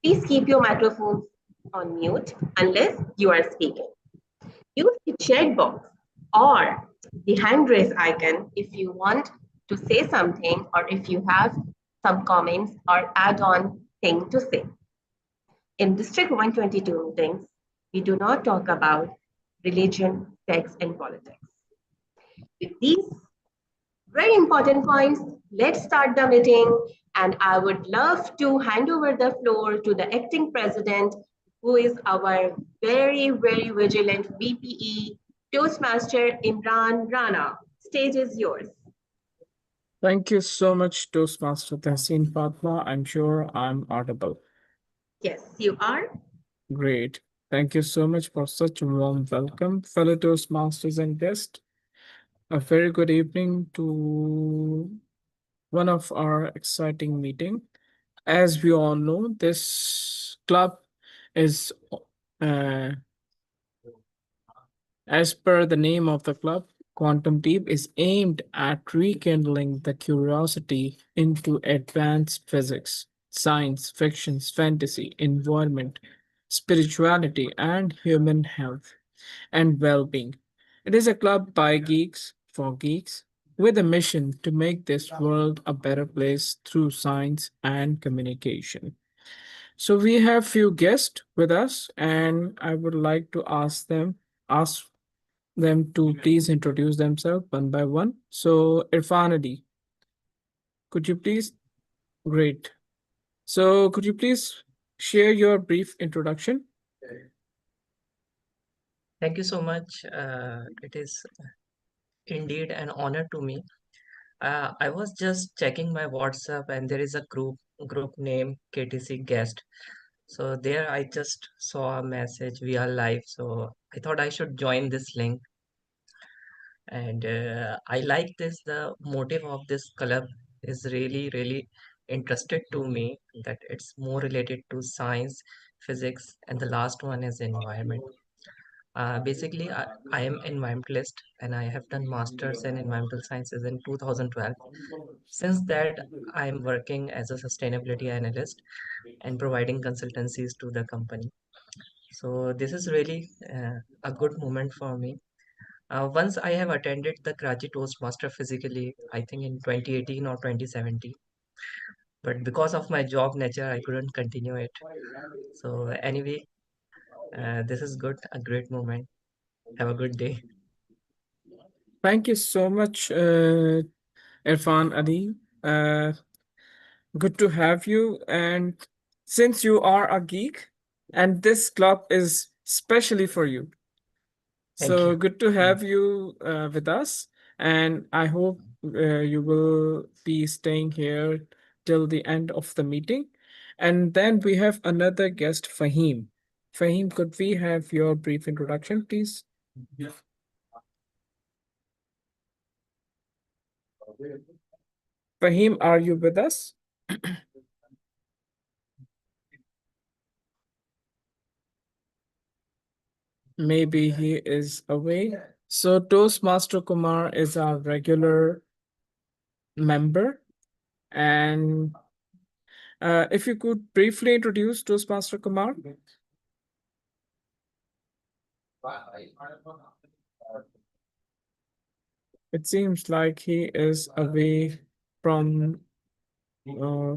Please keep your microphones on mute unless you are speaking. Use the chat box or the hand raise icon if you want to say something or if you have some comments or add on thing to say. In District 122 meetings, we do not talk about religion, sex, and politics. With these very important points, let's start the meeting. And I would love to hand over the floor to the acting president, who is our very, very vigilant VPE, Toastmaster Imran Rana. Stage is yours. Thank you so much, Toastmaster Tahseen Fatma. I'm sure I'm audible. Yes, you are. Great. Thank you so much for such a warm welcome, fellow Toastmasters and guests. A very good evening to one of our exciting meeting. As we all know, this club is, uh, as per the name of the club, Quantum Deep is aimed at rekindling the curiosity into advanced physics, science, fiction, fantasy, environment, spirituality, and human health and well being. It is a club by geeks for geeks with a mission to make this world a better place through science and communication. So we have few guests with us, and I would like to ask them to please introduce themselves one by one. So Irfan Adi, could you please? Great. So could you please share your brief introduction? Thank you so much. It is indeed an honor to me. I was just checking my WhatsApp and there is a group name KTC guest. So there I just saw a message we are live. So I thought I should join this link. And I like this. The motive of this club is really interested to me that it's more related to science, physics, and the last one is environment. Basically, I am environmentalist and I have done masters in environmental sciences in 2012. Since that, I am working as a sustainability analyst and providing consultancies to the company. So this is really a good moment for me. Once I have attended the Karachi Toastmaster physically, I think in 2018 or 2017, but because of my job nature, I couldn't continue it. So anyway, this is good, a great moment. Have a good day. Thank you so much, Irfan Ali. Uh, Good to have you. And since you are a geek, and this club is specially for you, Thank so you. good to have you with us. And I hope you will be staying here till the end of the meeting. And then we have another guest, Fahim. Fahim, could we have your brief introduction, please? Fahim, are you with us? Maybe he is away. So Toastmaster Kumar is our regular member. And if you could briefly introduce Toastmaster Kumar. It seems like he is away from uh,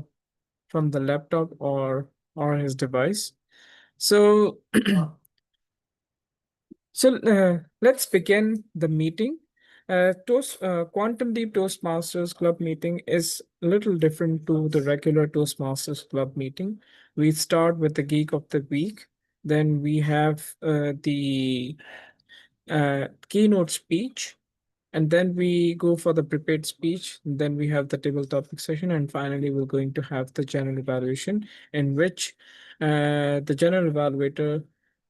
from the laptop or his device. So let's begin the meeting. Quantum Deep Toastmasters Club meeting is a little different to the regular Toastmasters Club meeting. We start with the Geek of the Week. Then we have the keynote speech, and then we go for the prepared speech. Then we have the table topic session, and finally we're going to have the general evaluation, in which the general evaluator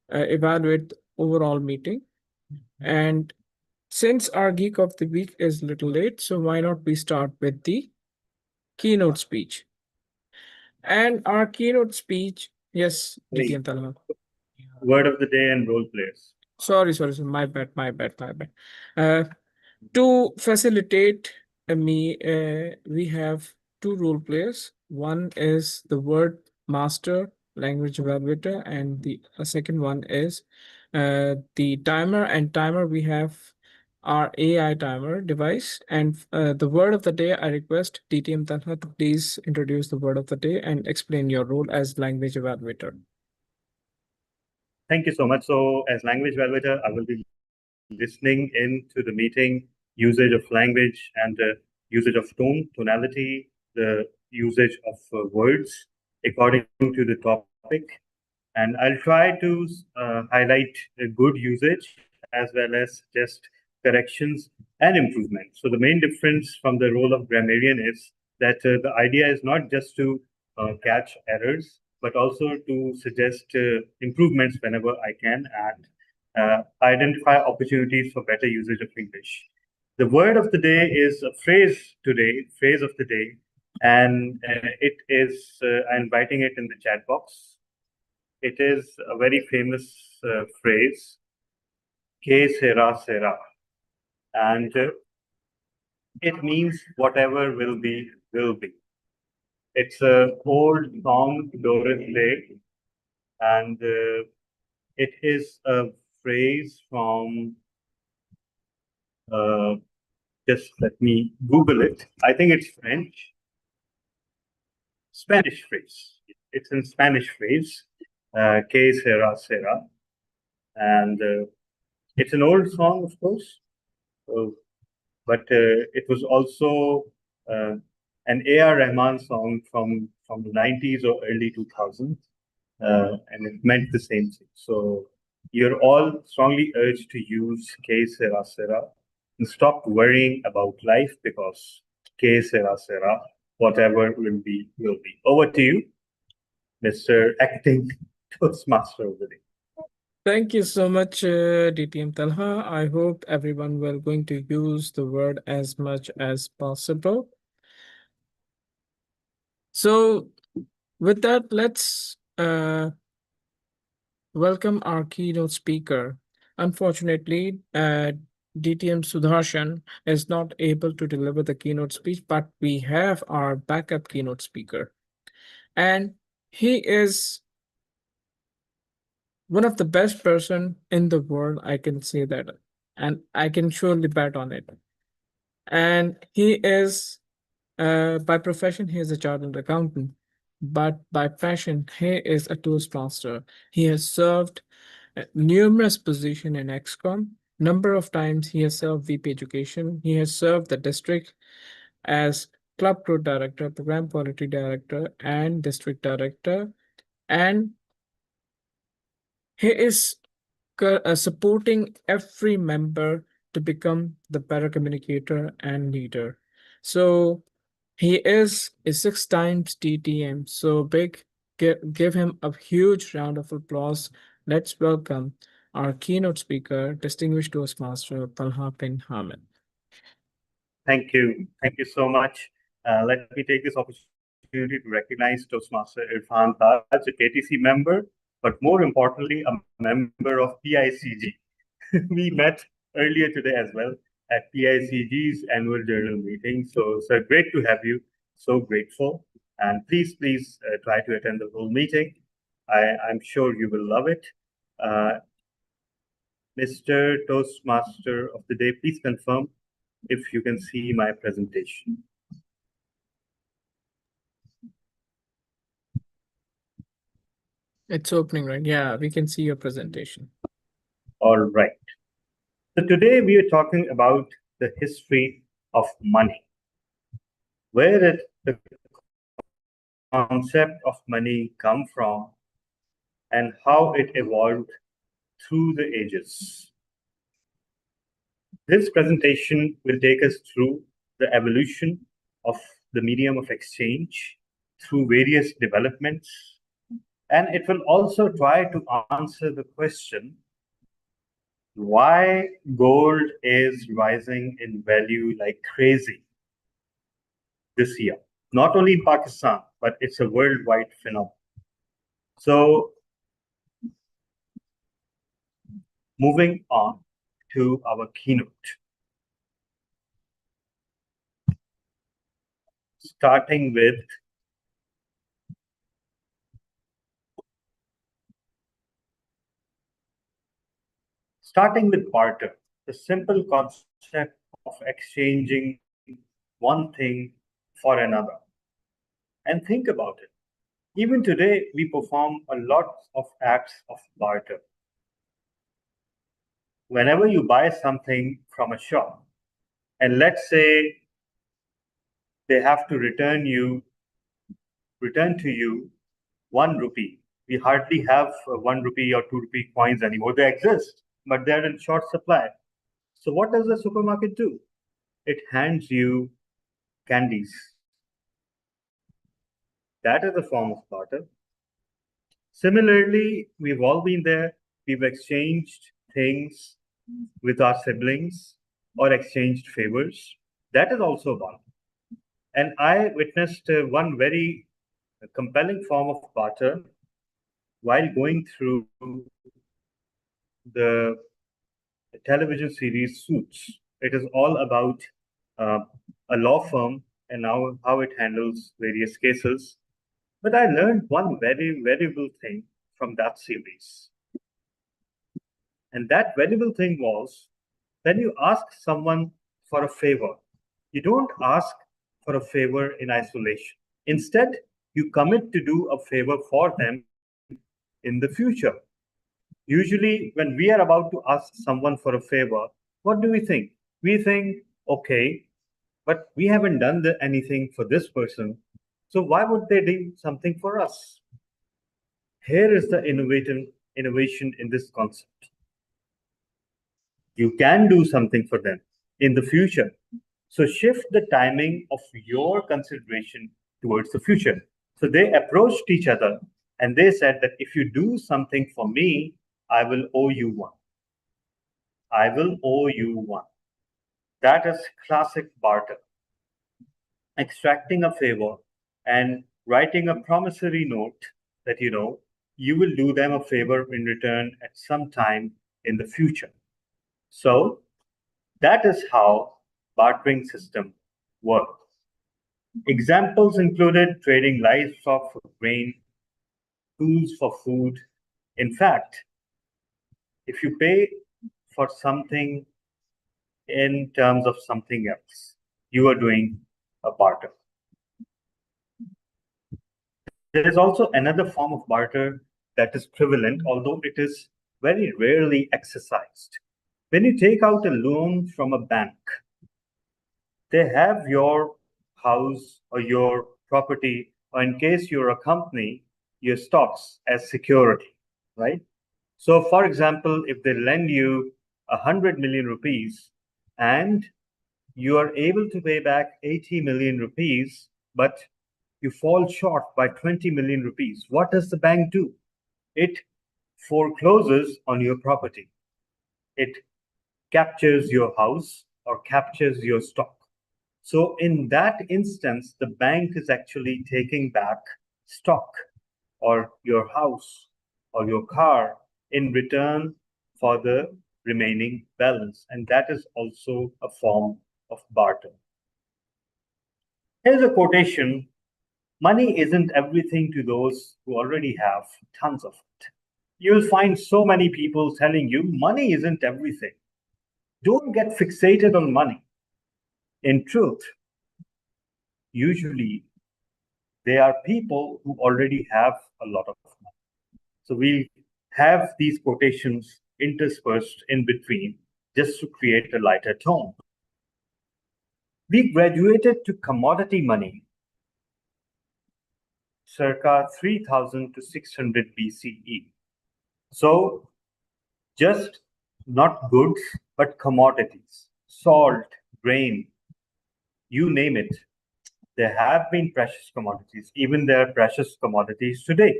evaluate overall meeting. And since our geek of the week is a little late, so why not we start with the keynote speech? And our keynote speech, yes, Hey, Talma. word of the day and role players. Sorry, my bad. To facilitate we have two role players. One is the word master language evaluator, and the second one is the timer. And timer, we have our AI timer device. And the word of the day, I request DTM Talha to please introduce the word of the day and explain your role as language evaluator. Thank you so much. So as language evaluator, I will be listening into the meeting, usage of language and usage of tone, tonality, the usage of words according to the topic. And I'll try to highlight a good usage as well as just corrections and improvements. So the main difference from the role of grammarian is that the idea is not just to catch errors, but also to suggest improvements whenever I can and identify opportunities for better usage of English. The word of the day is a phrase today, phrase of the day, and it is, I'm writing it in the chat box. It is a very famous phrase, que sera sera, and it means whatever will be, will be. It's an old song, Doris Day, and it is a phrase from, just let me Google it. I think it's French, Spanish phrase. It's in Spanish phrase, que sera sera, and it's an old song, of course, but it was also an A.R. Rahman song from the 90s or early 2000s, and it meant the same thing. So you're all strongly urged to use que sera sera and stop worrying about life because que sera sera, whatever will be, will be. Over to you, Mr. Acting Toastmaster of the Day. Thank you so much, DTM Talha. I hope everyone will going to use the word as much as possible. So with that, let's welcome our keynote speaker. Unfortunately, DTM Sudarshan is not able to deliver the keynote speech, but we have our backup keynote speaker. And he is one of the best person in the world, I can say that, and I can surely bet on it. And he is, by profession, he is a chartered accountant, but by passion, he is a Toastmaster. He has served numerous positions in XCOM. Number of times he has served VP Education. He has served the district as Club Growth Director, Program Quality Director, and District Director. And he is supporting every member to become the better communicator and leader. So he is a 6 times DTM. So big, give him a huge round of applause. Let's welcome our keynote speaker, distinguished Toastmaster Talha bin Hamid. Thank you. Thank you so much. Let me take this opportunity to recognize Toastmaster Irfan Taj, a KTC member, but more importantly, a member of PICG. We met earlier today as well at PICG's annual journal meeting. So, sir, great to have you. So grateful. And please try to attend the whole meeting. I'm sure you will love it. Mr. Toastmaster of the Day, please confirm if you can see my presentation. It's opening, right? Yeah, we can see your presentation. All right. So today we are talking about the history of money. Where did the concept of money come from and how it evolved through the ages? This presentation will take us through the evolution of the medium of exchange through various developments, and it will also try to answer the question why gold is rising in value like crazy this year. Not only in Pakistan, but it's a worldwide phenomenon. So moving on to our keynote. Starting with Starting with barter, the simple concept of exchanging one thing for another. And think about it. Even today, we perform a lot of acts of barter. Whenever you buy something from a shop, and let's say they have to return to you 1 rupee. We hardly have 1 rupee or 2 rupee coins anymore. They exist, but they're in short supply. So what does the supermarket do? It hands you candies. That is a form of barter. Similarly, we've all been there. We've exchanged things with our siblings or exchanged favors. That is also one. And I witnessed one very compelling form of barter while going through the television series Suits. It is all about a law firm and how it handles various cases. But I learned one very valuable thing from that series. And that valuable thing was, when you ask someone for a favor, you don't ask for a favor in isolation. Instead, you commit to do a favor for them in the future. Usually, when we are about to ask someone for a favor, what do we think? We think, okay, but we haven't done anything for this person, so why would they do something for us? Here is the innovation in this concept. You can do something for them in the future. So shift the timing of your consideration towards the future. So they approached each other and they said that if you do something for me, I will owe you one. I will owe you one. That is classic barter. Extracting a favor and writing a promissory note that you will do them a favor in return at some time in the future. So that is how bartering system works. Examples included trading livestock for grain, tools for food. In fact, if you pay for something in terms of something else, you are doing a barter. There is also another form of barter that is prevalent, although it is very rarely exercised. When you take out a loan from a bank, they have your house or your property, or in case you're a company, your stocks as security, right? So for example, if they lend you 100 million rupees and you are able to pay back 80 million rupees, but you fall short by 20 million rupees, what does the bank do? It forecloses on your property. It captures your house or captures your stock. So in that instance, the bank is actually taking back stock or your house or your car in return for the remaining balance. And that is also a form of barter. Here's a quotation: money isn't everything to those who already have tons of it. You'll find so many people telling you money isn't everything. Don't get fixated on money. In truth, usually they are people who already have a lot of money. So we have these quotations interspersed in between just to create a lighter tone. We graduated to commodity money circa 3000 to 600 BCE. So just not goods, but commodities, salt, grain, you name it. There have been precious commodities. Even there are precious commodities today.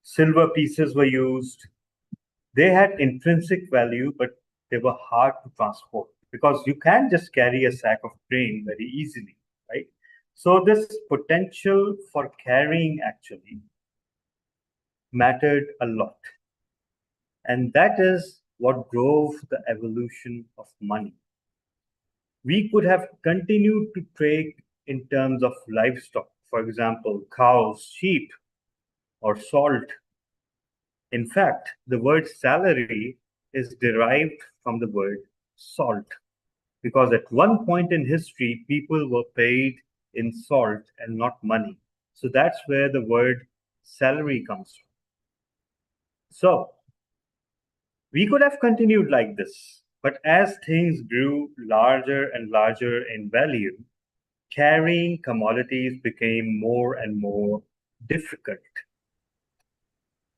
Silver pieces were used. They had intrinsic value, but they were hard to transport because you can't just carry a sack of grain very easily, right? So this potential for carrying actually mattered a lot. And that is what drove the evolution of money. We could have continued to trade in terms of livestock, for example, cows, sheep, or salt. In fact, the word salary is derived from the word salt, because at one point in history, people were paid in salt and not money. So that's where the word salary comes from. So we could have continued like this, but as things grew larger and larger in value, carrying commodities became more and more difficult.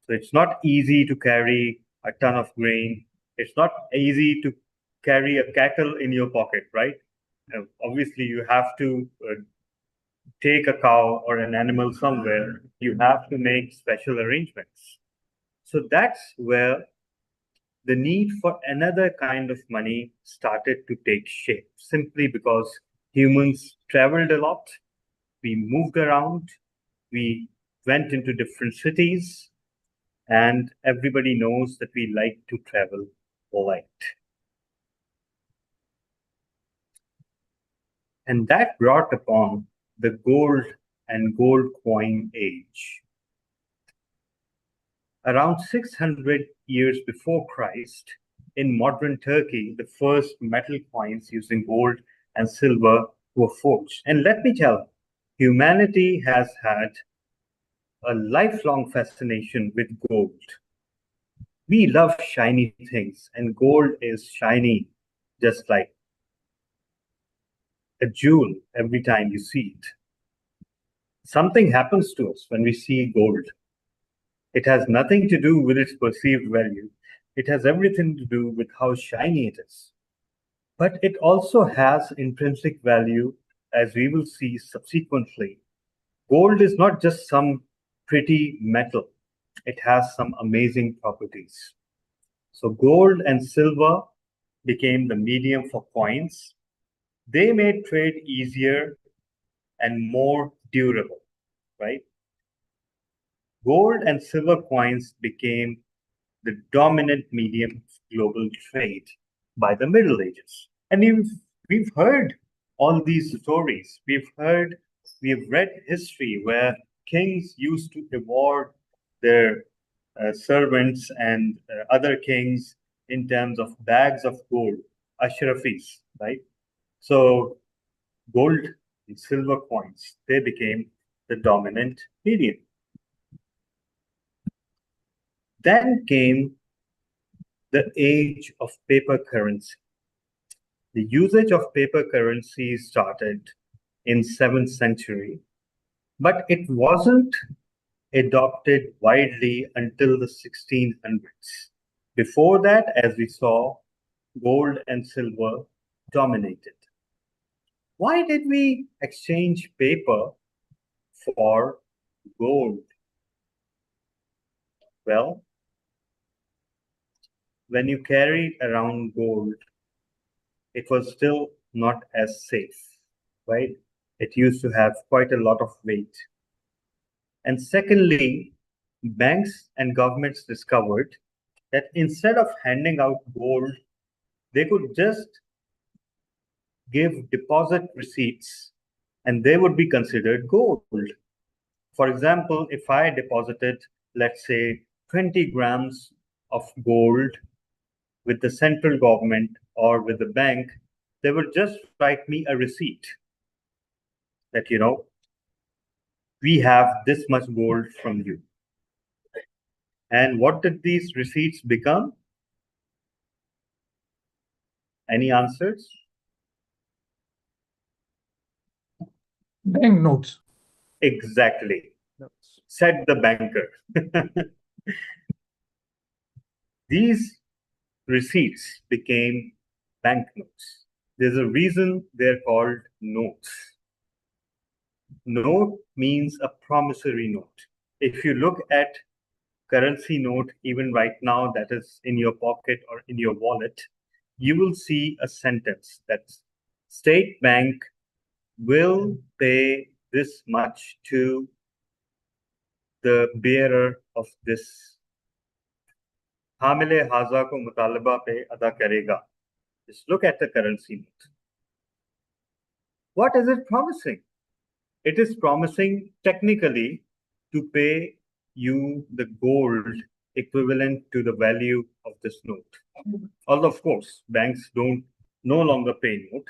So it's not easy to carry a ton of grain. It's not easy to carry a cattle in your pocket, right? Obviously, you have to take a cow or an animal somewhere. You have to make special arrangements. So that's where the need for another kind of money started to take shape, simply because humans traveled a lot, we moved around, we went into different cities, and everybody knows that we like to travel light. And that brought upon the gold and gold coin age. Around 600 years before Christ, in modern Turkey, the first metal coins using gold and silver were forged. And let me tell you, humanity has had a lifelong fascination with gold. We love shiny things, and gold is shiny, just like a jewel every time you see it. Something happens to us when we see gold. It has nothing to do with its perceived value. It has everything to do with how shiny it is. But it also has intrinsic value, as we will see subsequently. Gold is not just some pretty metal. It has some amazing properties. So gold and silver became the medium for coins. They made trade easier and more durable, right? Gold and silver coins became the dominant medium of global trade by the Middle Ages. And we've heard all these stories. We've read history where kings used to reward their servants and other kings in terms of bags of gold, ashrafis, right? So gold and silver coins, they became the dominant medium. Then came the age of paper currency. The usage of paper currency started in 7th century, but it wasn't adopted widely until the 1600s. Before that, as we saw, gold and silver dominated. Why did we exchange paper for gold? Well, when you carried around gold, it was still not as safe, right? It used to have quite a lot of weight. And secondly, banks and governments discovered that instead of handing out gold, they could just give deposit receipts and they would be considered gold. For example, if I deposited, let's say, 20 grams of gold with the central government or with the bank, they would just write me a receipt that, we have this much gold from you. And what did these receipts become? Any answers? Bank notes. Exactly, said the banker. These receipts became banknotes. There's a reason they're called notes. Note means a promissory note. If you look at currency note, even right now, that is in your pocket or in your wallet, you will see a sentence that's State Bank will pay this much to the bearer of this. Hamile haza ko mutalaba pe ada karega. Just look at the currency note. What is it promising? It is promising technically to pay you the gold equivalent to the value of this note. Although, of course, banks no longer pay note,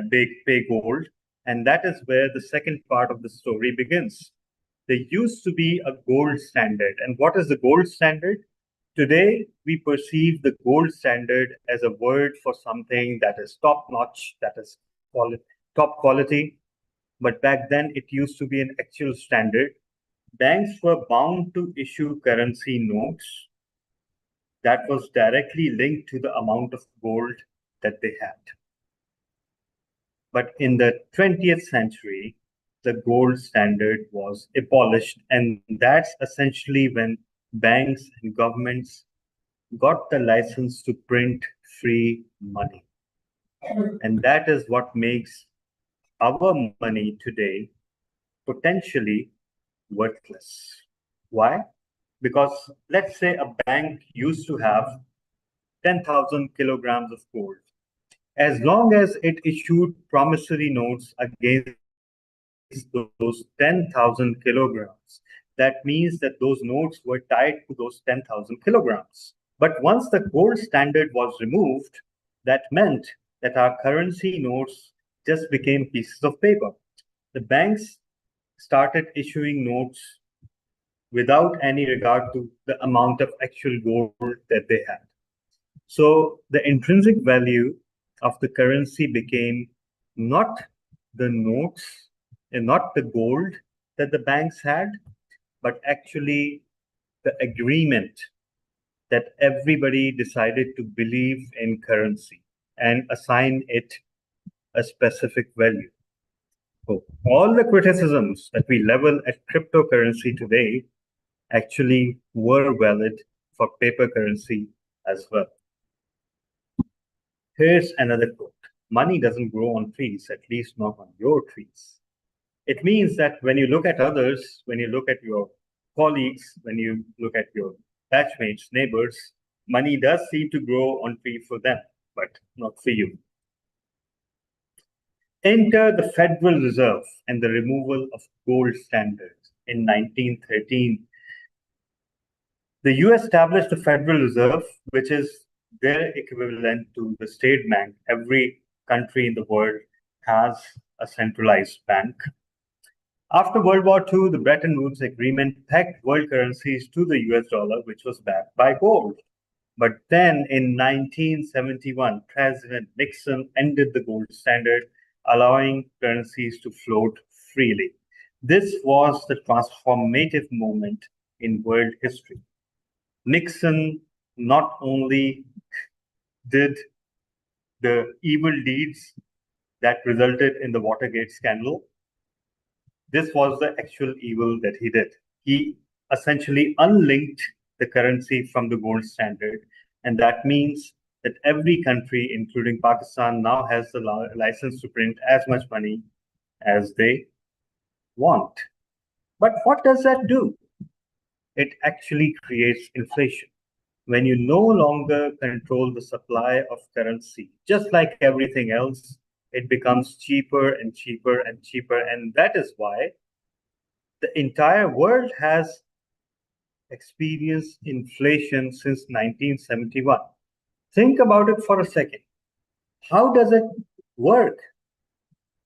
they pay gold. And that is where the second part of the story begins. There used to be a gold standard. And what is the gold standard? Today, we perceive the gold standard as a word for something that is top-notch, that is top quality. But back then, it used to be an actual standard. Banks were bound to issue currency notes that was directly linked to the amount of gold that they had. But in the 20th century, the gold standard was abolished. And that's essentially when banks and governments got the license to print free money. And that is what makes our money today potentially worthless. Why? Because let's say a bank used to have 10,000 kilograms of gold. As long as it issued promissory notes against those 10,000 kilograms, that means that those notes were tied to those 10,000 kilograms. But once the gold standard was removed, that meant that our currency notes just became pieces of paper. The banks started issuing notes without any regard to the amount of actual gold that they had. So the intrinsic value of the currency became not the notes and not the gold that the banks had, but actually the agreement that everybody decided to believe in currency and assign it a specific value. So all the criticisms that we level at cryptocurrency today actually were valid for paper currency as well. Here's another quote. Money doesn't grow on trees, at least not on your trees. It means that when you look at others, when you look at your colleagues, when you look at your batchmates, neighbors, money does seem to grow on trees for them, but not for you. Enter the Federal Reserve and the removal of gold standards in 1913. The US established the Federal Reserve, which is their equivalent to the state bank. Every country in the world has a centralized bank. After World War II, the Bretton Woods Agreement pegged world currencies to the US dollar, which was backed by gold. But then in 1971, President Nixon ended the gold standard, allowing currencies to float freely. This was the transformative moment in world history. Nixon not only did the evil deeds that resulted in the Watergate scandal, this was the actual evil that he did. He essentially unlinked the currency from the gold standard. And that means that every country, including Pakistan, now has the license to print as much money as they want. But what does that do? It actually creates inflation. When you no longer control the supply of currency, just like everything else, it becomes cheaper and cheaper and cheaper. And that is why the entire world has experienced inflation since 1971. Think about it for a second. How does it work?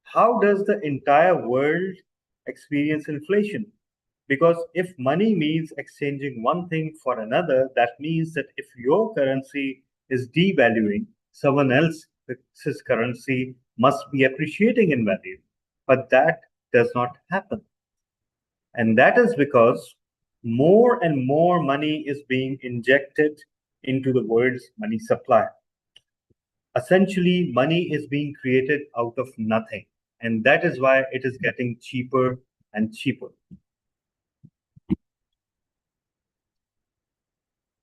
How does the entire world experience inflation? Because if money means exchanging one thing for another, that means that if your currency is devaluing, someone else's currency must be appreciating in value. But that does not happen. And that is because more and more money is being injected into the world's money supply. Essentially, money is being created out of nothing. And that is why it is getting cheaper and cheaper.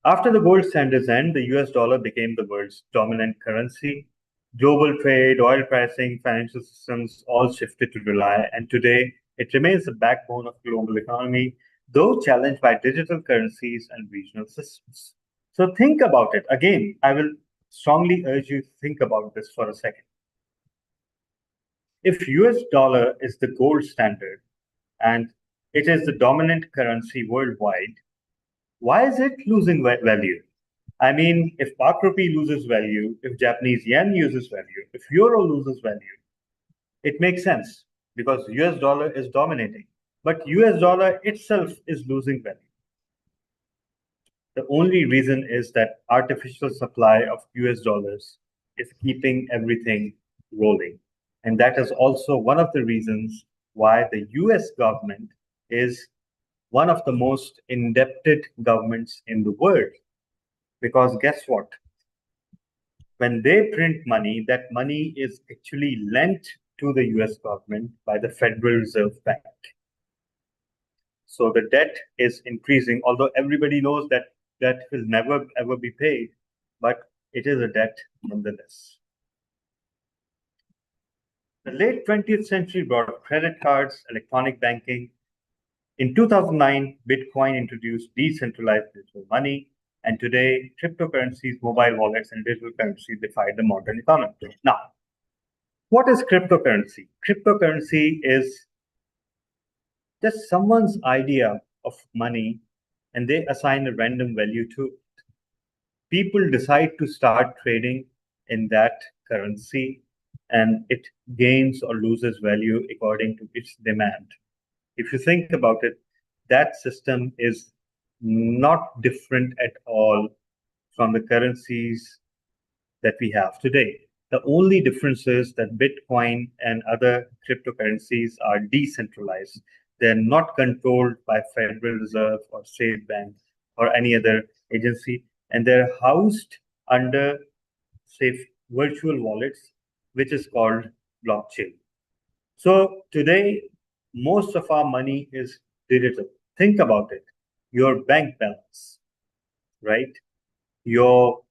After the gold standard's end, the US dollar became the world's dominant currency. Global trade, oil pricing, financial systems all shifted to rely, and today it remains the backbone of global economy, though challenged by digital currencies and regional systems. So think about it. Again, I will strongly urge you to think about this for a second. If US dollar is the gold standard and it is the dominant currency worldwide, Why is it losing value? I mean, if Pak rupee loses value, if Japanese yen loses value, if euro loses value, it makes sense because US dollar is dominating. But US dollar itself is losing value. The only reason is that artificial supply of US dollars is keeping everything rolling. And that is also one of the reasons why the US government is one of the most indebted governments in the world. Because guess what? When they print money, that money is actually lent to the US government by the Federal Reserve Bank. So the debt is increasing, although everybody knows that that will never ever be paid, but it is a debt nonetheless. The late 20th century brought credit cards, electronic banking. In 2009, Bitcoin introduced decentralized digital money, and today cryptocurrencies, mobile wallets, and digital currencies define the modern economy. Now, what is cryptocurrency? Cryptocurrency is just someone's idea of money and they assign a random value to it. People decide to start trading in that currency and it gains or loses value according to its demand. If you think about it, that system is not different at all from the currencies that we have today. The only difference is that Bitcoin and other cryptocurrencies are decentralized. They're not controlled by Federal Reserve or State Bank or any other agency, and they're housed under, say, virtual wallets, which is called blockchain. So today, most of our money is digital. Think about it. Your bank balance, right? Your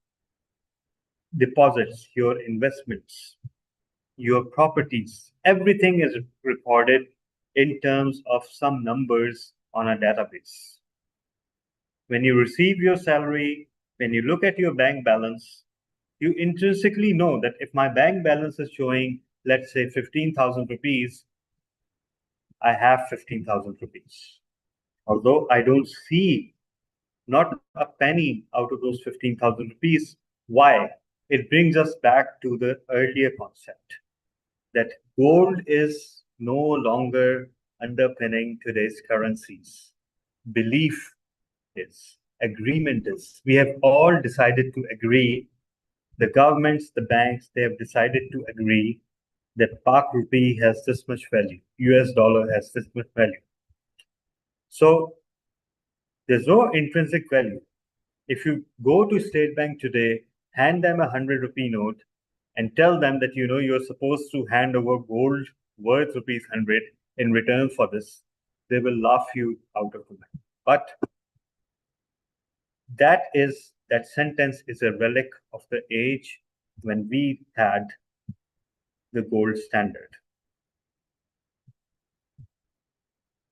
deposits, your investments, your properties, everything is recorded in terms of some numbers on a database. When you receive your salary, when you look at your bank balance, you intrinsically know that if my bank balance is showing, let's say, 15,000 rupees, I have 15,000 rupees. Although I don't see not a penny out of those 15,000 rupees. Why? It brings us back to the earlier concept that gold is no longer underpinning today's currencies. Belief is, agreement is. We have all decided to agree, the governments, the banks, they have decided to agree that Pak rupee has this much value, US dollar has this much value. So there's no intrinsic value. If you go to State Bank today, hand them a 100 rupee note and tell them that you're supposed to hand over gold worth rupees 100 in return for this, they will laugh you out of the bank. But that sentence is a relic of the age when we had the gold standard.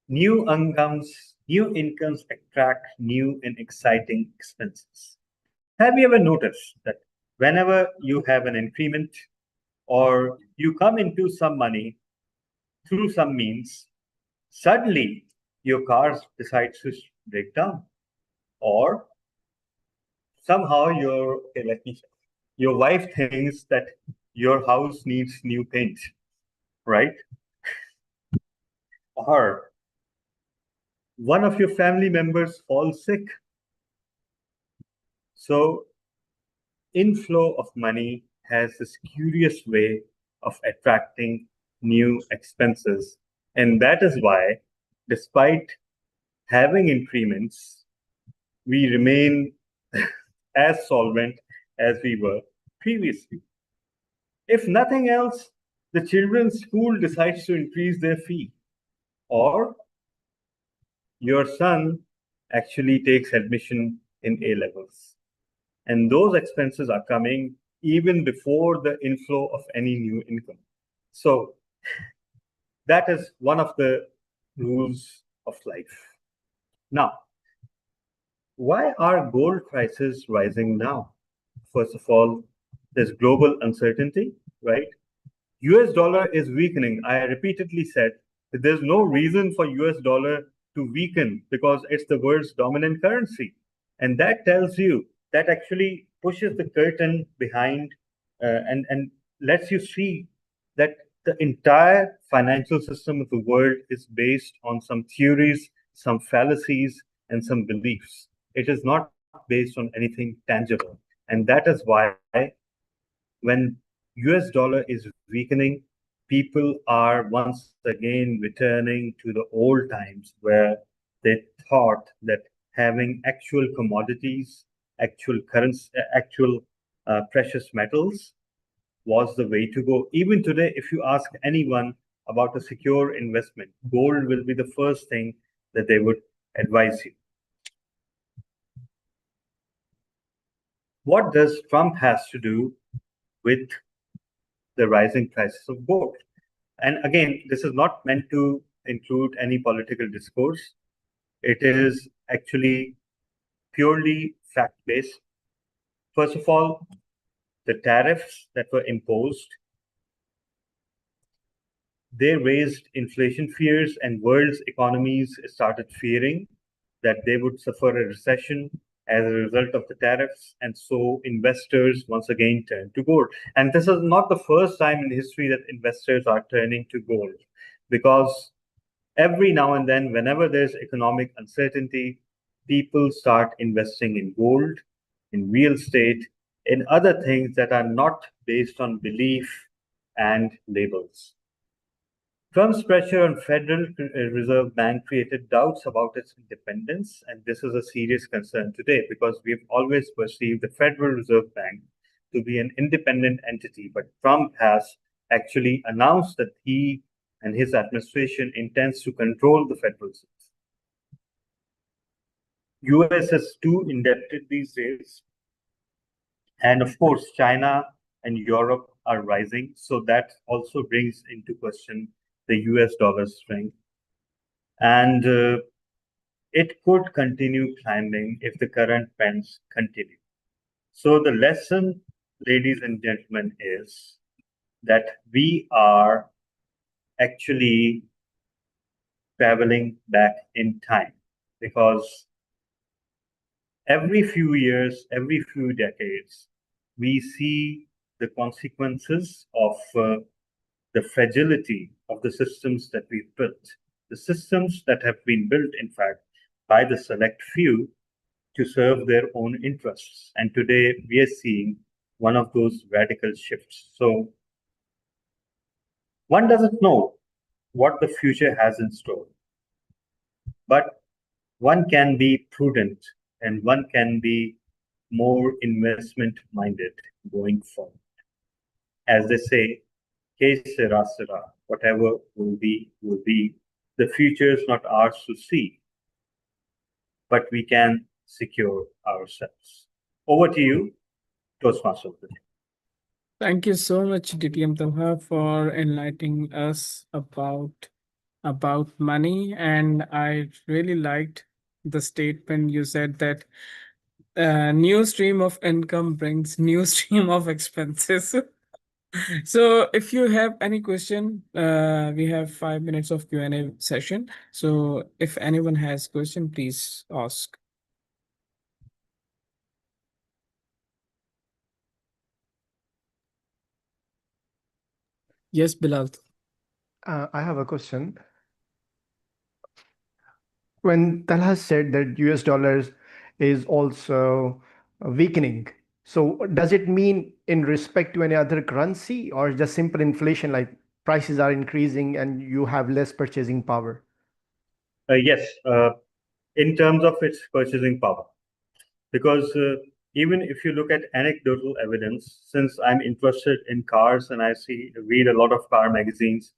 New incomes attract new and exciting expenses. Have you ever noticed that whenever you have an increment or you come into some money through some means, suddenly your car decides to break down, or somehow your wife thinks that your house needs new paint, right? Or one of your family members falls sick. So inflow of money has this curious way of attracting new expenses. And that is why, despite having increments, we remain as solvent as we were previously. If nothing else, the children's school decides to increase their fee, or your son actually takes admission in A-levels. And those expenses are coming even before the inflow of any new income. So that is one of the rules of life. Now, why are gold prices rising now? First of all, there's global uncertainty, right? US dollar is weakening. I repeatedly said that there's no reason for US dollar to weaken because it's the world's dominant currency. And that tells you, that actually pushes the curtain behind and lets you see that the entire financial system of the world is based on some theories, some fallacies, and some beliefs. It is not based on anything tangible. And that is why when US dollar is weakening, people are once again returning to the old times where they thought that having actual commodities, actual currency, actual precious metals was the way to go. Even today, if you ask anyone about a secure investment, gold will be the first thing that they would advise you. What does Trump has to do with the rising prices of gold? And again, this is not meant to include any political discourse. It is actually purely fact-based. First of all, the tariffs that were imposed, they raised inflation fears, and world's economies started fearing that they would suffer a recession as a result of the tariffs. And so investors once again turned to gold. And this is not the first time in history that investors are turning to gold, because every now and then, whenever there's economic uncertainty, people start investing in gold, in real estate, in other things that are not based on belief and labels. Trump's pressure on Federal Reserve Bank created doubts about its independence, and this is a serious concern today because we've always perceived the Federal Reserve Bank to be an independent entity. But Trump has actually announced that he and his administration intends to control the Federal Reserve. US is too indebted these days. And of course, China and Europe are rising. So that also brings into question the US dollar's strength. And it could continue climbing if the current trends continue. So the lesson, ladies and gentlemen, is that we are actually traveling back in time, because every few years, every few decades, we see the consequences of the fragility of the systems that we've built. The systems that have been built, in fact, by the select few to serve their own interests. And today we are seeing one of those radical shifts. So one doesn't know what the future has in store, but one can be prudent and one can be more investment minded going forward. As they say, que sera, sera, whatever will be, will be. The future is not ours to see, but we can secure ourselves. Over to you, Toastmaster. Thank you so much, DTM Talha, for enlightening us about money. And I really liked the statement you said that new stream of income brings new stream of expenses. So if you have any question, we have 5 minutes of Q&A session. So if anyone has question, please ask. Yes, Bilal. I have a question. When Talha said that US dollars is also weakening, so does it mean in respect to any other currency or just simple inflation, like prices are increasing and you have less purchasing power? Yes, in terms of its purchasing power. Because even if you look at anecdotal evidence, since I'm interested in cars and I read a lot of car magazines,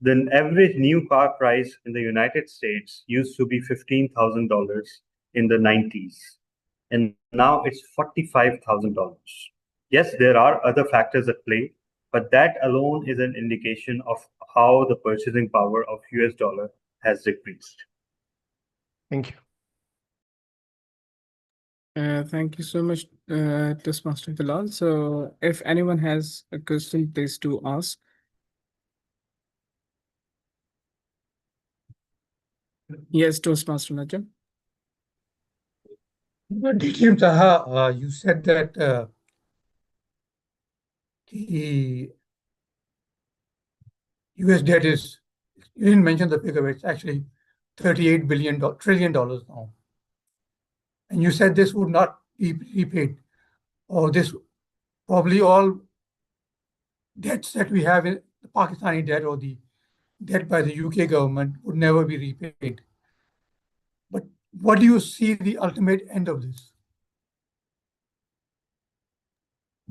the average new car price in the United States used to be $15,000 in the 90s. And now it's $45,000. Yes, there are other factors at play, but that alone is an indication of how the purchasing power of US dollar has decreased. Thank you. Thank you so much, Toastmaster Bilal. So if anyone has a question, please do ask. Yes, Toastmaster Najam. DTM Taha, you said that the US debt is, you didn't mention the figure, it's actually $38 trillion now. And you said this would not be repaid, or this probably all debts that we have in the Pakistani debt or the debt by the UK government would never be repaid. But what do you see the ultimate end of this?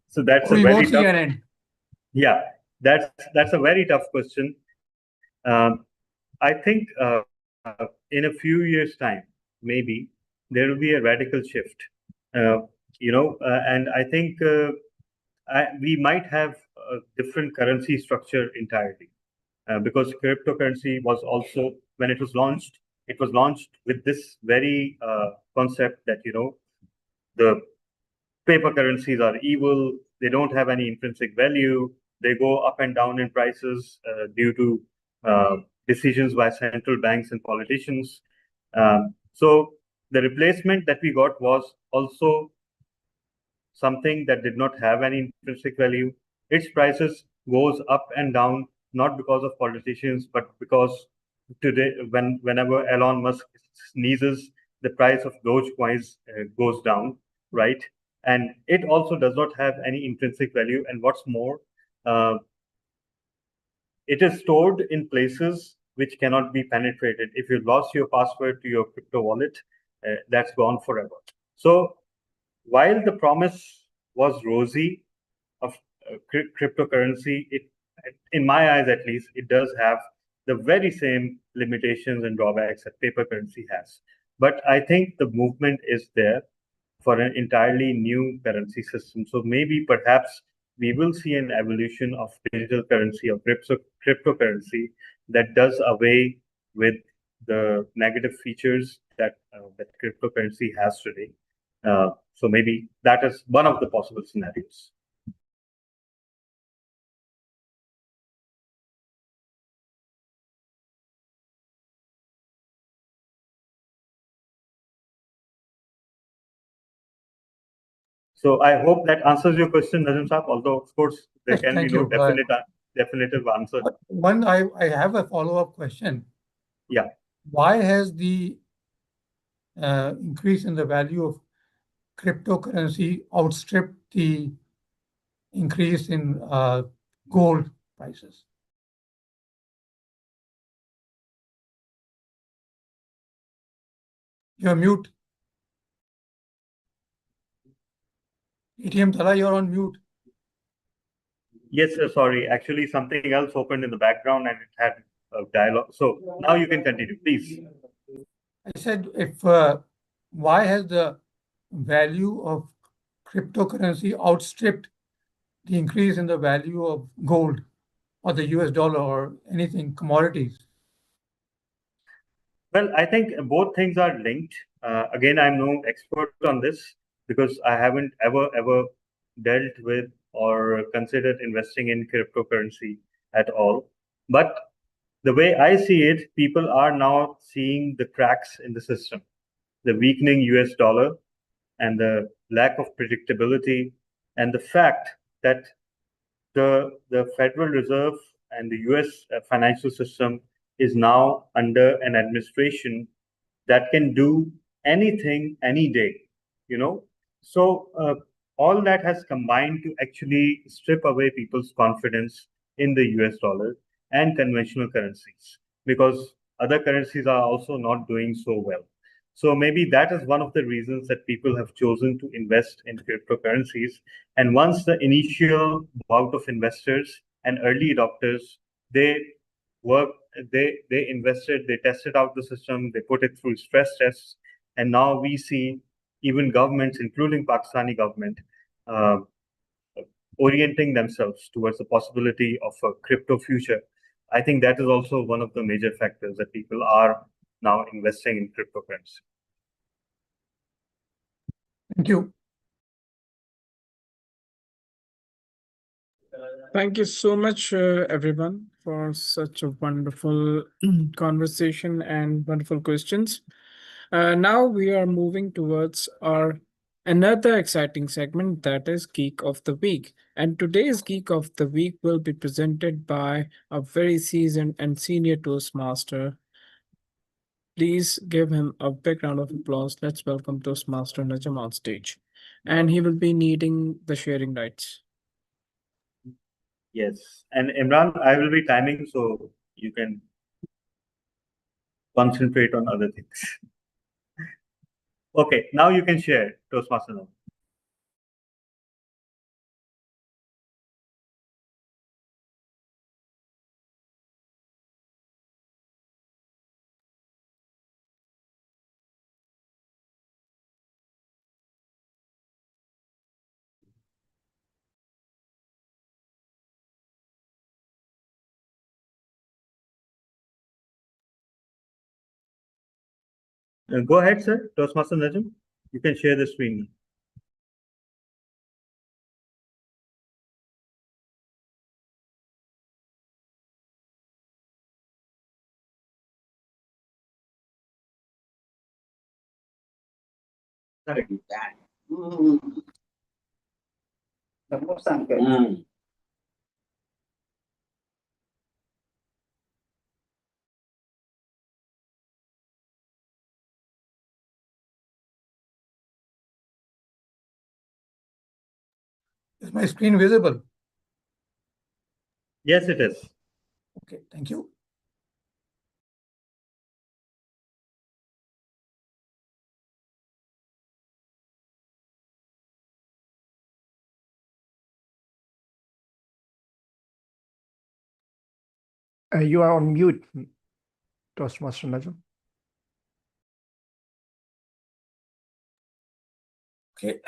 So that's Or a we very won't see tough. an end. Yeah, that's a very tough question. I think in a few years' time, maybe there will be a radical shift. And I think we might have a different currency structure entirely, because cryptocurrency was also, when it was launched with this very concept that the paper currencies are evil. They don't have any intrinsic value. They go up and down in prices due to decisions by central banks and politicians. So the replacement that we got was also something that did not have any intrinsic value. Its prices goes up and down, not because of politicians, but because today, whenever Elon Musk sneezes, the price of Dogecoins goes down, right? And it also does not have any intrinsic value. And what's more, uh, it is stored in places which cannot be penetrated. If you lost your password to your crypto wallet, that's gone forever. So while the promise was rosy of cryptocurrency, in my eyes at least, it does have the very same limitations and drawbacks that paper currency has. But I think the movement is there for an entirely new currency system. So maybe perhaps we will see an evolution of digital currency, of cryptocurrency, that does away with the negative features that cryptocurrency has today. So maybe that is one of the possible scenarios. So I hope that answers your question, Nazim Saab, although of course there Yes, can be thank no you. definitive answer. But I have a follow-up question. Yeah. Why has the increase in the value of cryptocurrency outstripped the increase in gold prices? You're mute. ATM Tala, you're on mute. Yes, sir, sorry. Actually, something else opened in the background and it had a dialogue. So now you can continue, please. I said, why has the value of cryptocurrency outstripped the increase in the value of gold or the US dollar or anything, commodities? Well, I think both things are linked. Again, I'm no expert on this because I haven't ever dealt with or considered investing in cryptocurrency at all. But the way I see it, people are now seeing the cracks in the system, the weakening US dollar and the lack of predictability, and the fact that the Federal Reserve and the US financial system is now under an administration that can do anything any day, you know. So all that has combined to actually strip away people's confidence in the US dollar and conventional currencies, because other currencies are also not doing so well. So maybe that is one of the reasons that people have chosen to invest in cryptocurrencies. And once the initial bout of investors and early adopters, they worked, they invested, they tested out the system, they put it through stress tests, and now we see even governments, including Pakistani government, uh, orienting themselves towards the possibility of a crypto future. I think that is also one of the major factors that people are now investing in cryptocurrency. Thank you. Thank you so much, everyone, for such a wonderful conversation and wonderful questions. Now we are moving towards our another exciting segment, that is Geek of the Week. And today's Geek of the Week will be presented by a very seasoned and senior Toastmaster. Please give him a big round of applause. Let's welcome Toastmaster Najam on stage. And he will be needing the sharing rights. Yes, and Imran, I will be timing so you can concentrate on other things. Okay, now you can share Toastmaster now. Go ahead, sir, Toastmaster Najam. You can share the screen. Is my screen visible? Yes, it is. Okay, thank you. You are on mute, Toastmaster Najam. Okay.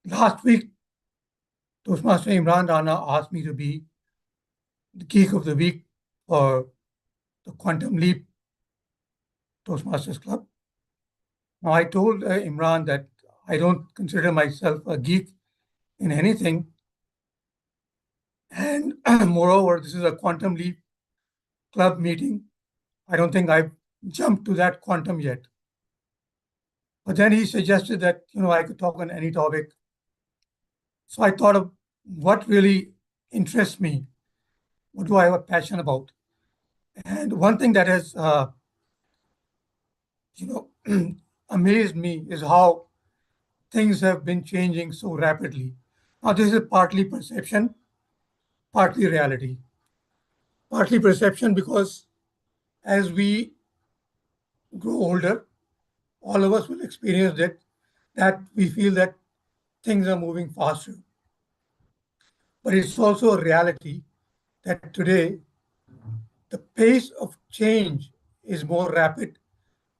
Last week, Toastmaster Imran Rana asked me to be the Geek of the Week for the Quantum Leap Toastmasters Club. Now, I told Imran that I don't consider myself a geek in anything. And moreover, this is a Quantum Leap Club meeting. I don't think I've jumped to that quantum yet. But then he suggested that, I could talk on any topic. So I thought of what really interests me. What do I have a passion about? And one thing that has, amazed me is how things have been changing so rapidly. Now, this is partly perception, partly reality. Partly perception because as we grow older, all of us will experience that we feel that things are moving faster. But it's also a reality that today the pace of change is more rapid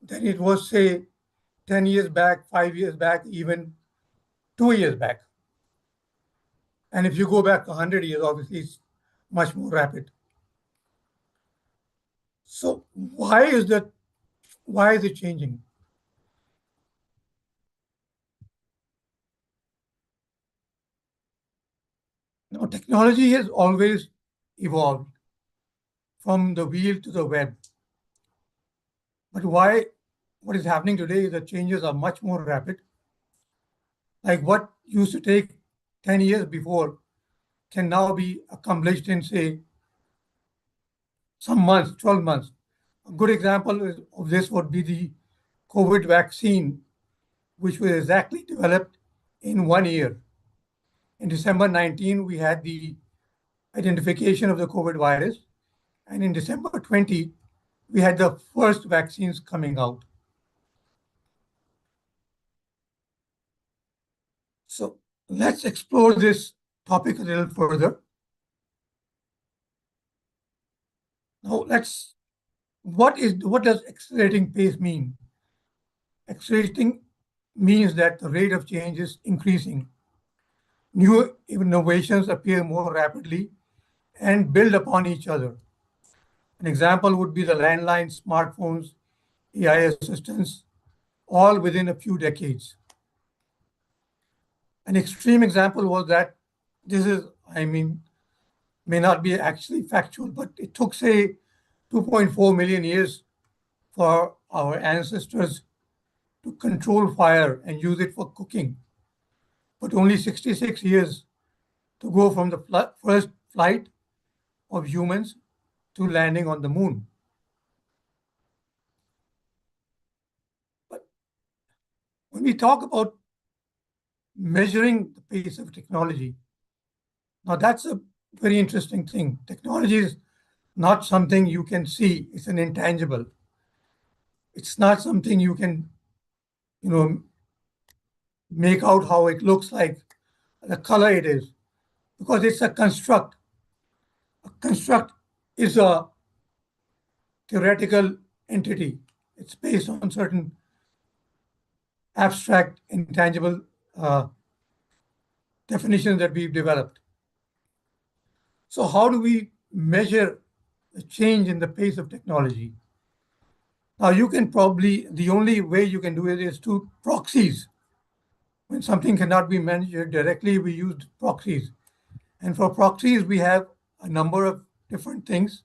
than it was, say, 10 years back, 5 years back, even 2 years back. And if you go back 100 years, obviously it's much more rapid. So why is it changing? Now, technology has always evolved from the wheel to the web. But what is happening today is the changes are much more rapid. Like what used to take 10 years before can now be accomplished in, say, some months, 12 months. A good example of this would be the COVID vaccine, which was exactly developed in 1 year. In December 19, we had the identification of the COVID virus. And in December 20, we had the first vaccines coming out. So let's explore this topic a little further. Now what does accelerating pace mean? Accelerating means that the rate of change is increasing. New innovations appear more rapidly and build upon each other. An example would be the landline, smartphones, AI assistants, all within a few decades. An extreme example was that may not be actually factual, but it took, say, 2.4 million years for our ancestors to control fire and use it for cooking, but only 66 years to go from the first flight of humans to landing on the moon. But when we talk about measuring the pace of technology, now that's a very interesting thing. Technology is not something you can see, it's an intangible. It's not something you can, make out how it looks like, the color it is, because it's a construct. A construct is a theoretical entity. It's based on certain abstract, intangible definitions that we've developed. So how do we measure the change in the pace of technology? Now you can probably, the only way you can do it is through proxies. When something cannot be measured directly, we use proxies. And for proxies, we have a number of different things.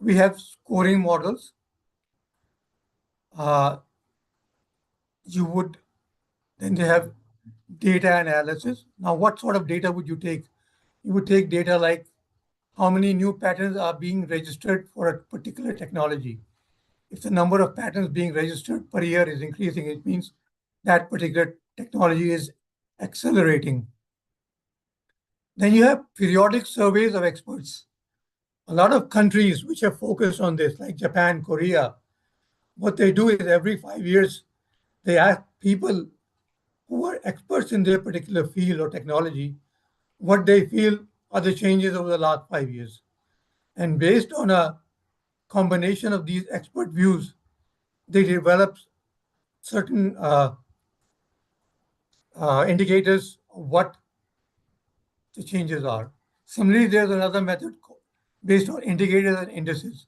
We have scoring models. Then they have data analysis. Now, what sort of data would you take? You would take data like how many new patents are being registered for a particular technology. If the number of patents being registered per year is increasing, it means that particular technology is accelerating. Then you have periodic surveys of experts. A lot of countries which are focused on this, like Japan, Korea, what they do is every 5 years, they ask people who are experts in their particular field or technology what they feel are the changes over the last 5 years. And based on a combination of these expert views, they develop certain indicators of what the changes are. Similarly, there's another method based on indicators and indices.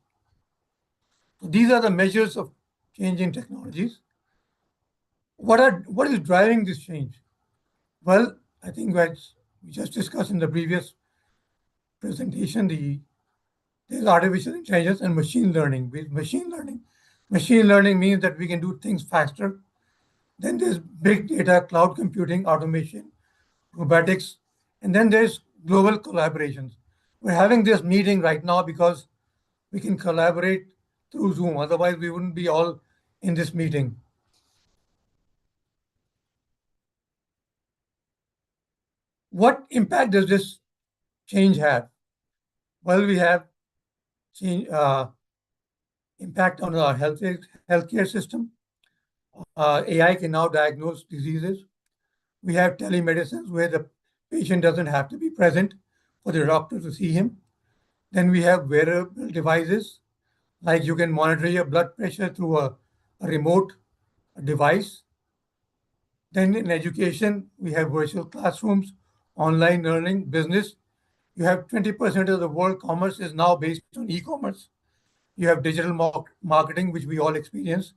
So these are the measures of changing technologies. What is driving this change? Well, I think as we just discussed in the previous presentation, there's artificial intelligence and machine learning. With machine learning means that we can do things faster. Then there's big data, cloud computing, automation, robotics, and then there's global collaborations. We're having this meeting right now because we can collaborate through Zoom. Otherwise, we wouldn't be all in this meeting. What impact does this change have? Well, we have change, impact on our healthcare system. AI can now diagnose diseases. We have telemedicine where the patient doesn't have to be present for the doctor to see him. Then we have wearable devices, like you can monitor your blood pressure through a remote device. Then in education, we have virtual classrooms, online learning, business. You have 20% of the world commerce is now based on e-commerce. You have digital marketing, which we all experience.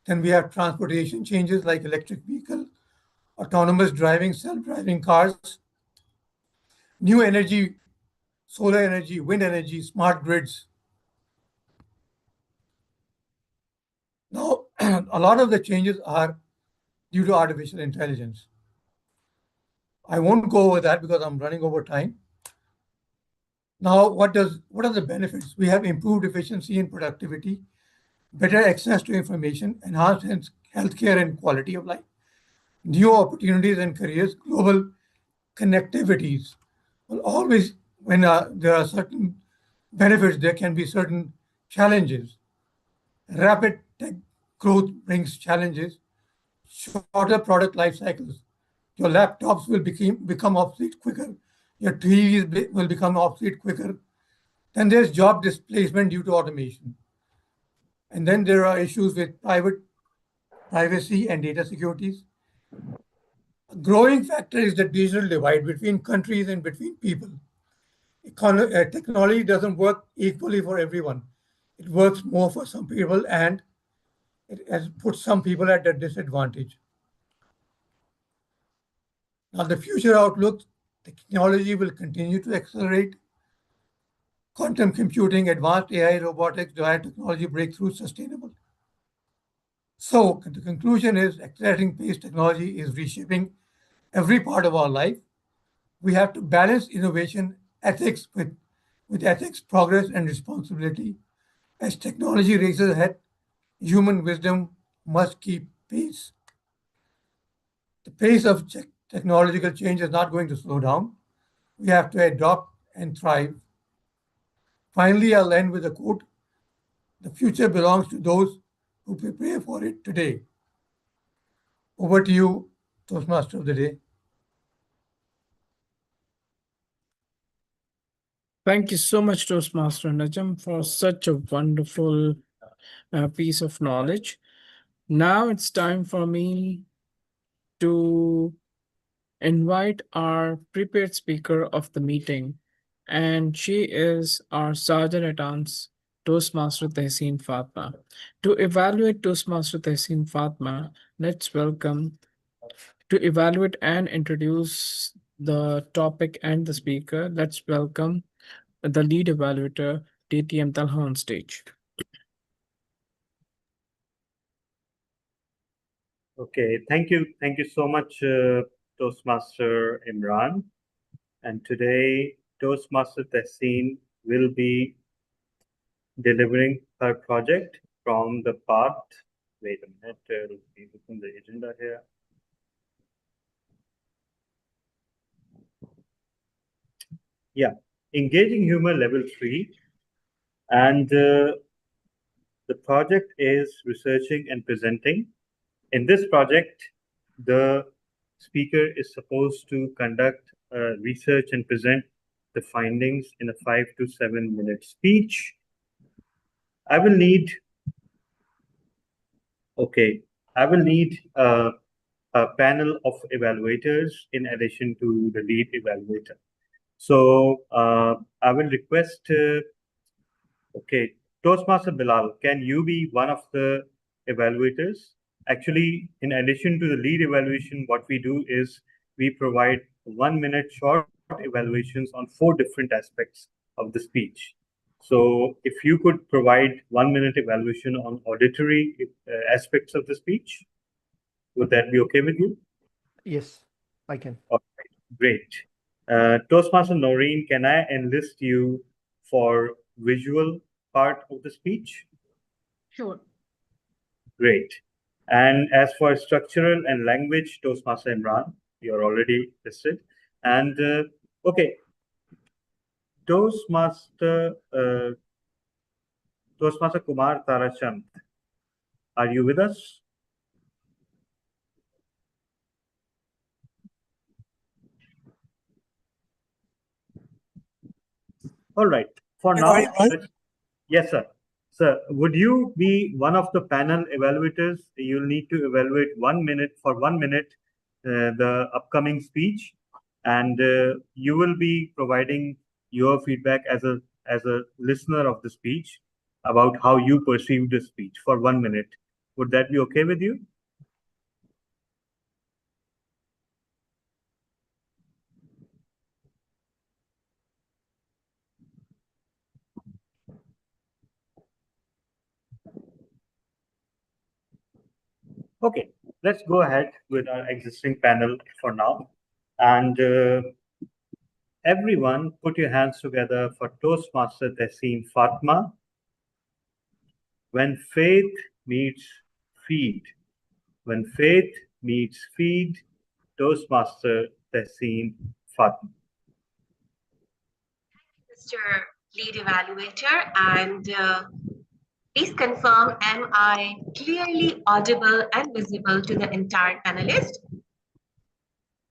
Then we have transportation changes like electric vehicle, autonomous driving, self-driving cars, new energy, solar energy, wind energy, smart grids. Now, a lot of the changes are due to artificial intelligence. I won't go over that because I'm running over time. Now, what are the benefits? We have improved efficiency and productivity, better access to information, enhanced healthcare and quality of life, new opportunities and careers, global connectivities. Well, always when there are certain benefits, there can be certain challenges. Rapid tech growth brings challenges, shorter product life cycles. Your laptops will become obsolete quicker. Your TVs will become obsolete quicker. Then there's job displacement due to automation. And then there are issues with privacy and data securities. A growing factor is the digital divide between countries and between people. Technology doesn't work equally for everyone. It works more for some people and it has put some people at a disadvantage. Now, the future outlook, technology will continue to accelerate. quantum computing, advanced AI, robotics, biotechnology breakthroughs sustainable. So the conclusion is accelerating pace technology is reshaping every part of our life. We have to balance innovation, ethics with ethics, progress, and responsibility. As technology races ahead, human wisdom must keep pace. The pace of technological change is not going to slow down. We have to adopt and thrive. Finally, I'll end with a quote: "The future belongs to those who prepare for it today." Over to you, Toastmaster of the Day. Thank you so much, Toastmaster Najam, for such a wonderful piece of knowledge. Now it's time for me to invite our prepared speaker of the meeting, and she is our Sergeant at Arms, Toastmaster Tehseen Fatma. To evaluate Toastmaster Tehseen Fatma, let's welcome to evaluate and introduce the topic and the speaker. Let's welcome the lead evaluator, TTM Talha, on stage. Okay, thank you so much, Toastmaster Imran. And today, Toastmaster Tehseen will be delivering her project from the part. Wait a minute, let me open the agenda here. Yeah, engaging humor level 3, and the project is researching and presenting. In this project, the speaker is supposed to conduct research and present the findings in a 5 to 7 minute speech. I will need a panel of evaluators in addition to the lead evaluator. So I will request, Toastmaster Bilal, can you be one of the evaluators? Actually, in addition to the lead evaluation, what we do is we provide 1 minute short evaluations on 4 different aspects of the speech. So if you could provide 1 minute evaluation on auditory aspects of the speech, would that be okay with you? Yes, I can. All right, great. Toastmaster Noreen, can I enlist you for visual part of the speech? Sure. Great. And as for structural and language, Toastmaster Imran, you're already listed. And okay, Toastmaster Kumar Tarachand, are you with us? All right. For now, yes, sir. Sir, would you be one of the panel evaluators? You'll need to evaluate 1 minute for 1 minute the upcoming speech, and you will be providing your feedback as a listener of the speech about how you perceive the speech for 1 minute. Would that be okay with you? Okay, let's go ahead with our existing panel for now. And everyone, put your hands together for Toastmaster Tehseen Fatma. When faith meets feed, when faith meets feed, Toastmaster Tehseen Fatma. Mr. Lead Evaluator, and please confirm, am I clearly audible and visible to the entire panelist?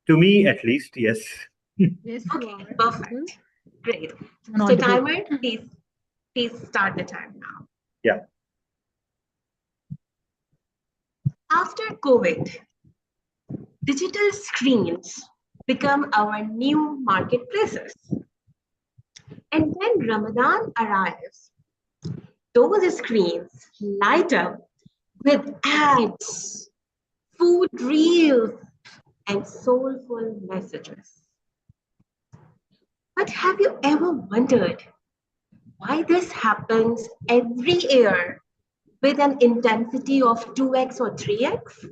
To me, at least, yes. Yes, you Okay, are. perfect. Great. You're So audible. timer, please start the time now. Yeah. After COVID, digital screens become our new marketplaces. And when Ramadan arrives, those screens light up with ads, food reels, and soulful messages. But have you ever wondered Why this happens every year with an intensity of 2x or 3x?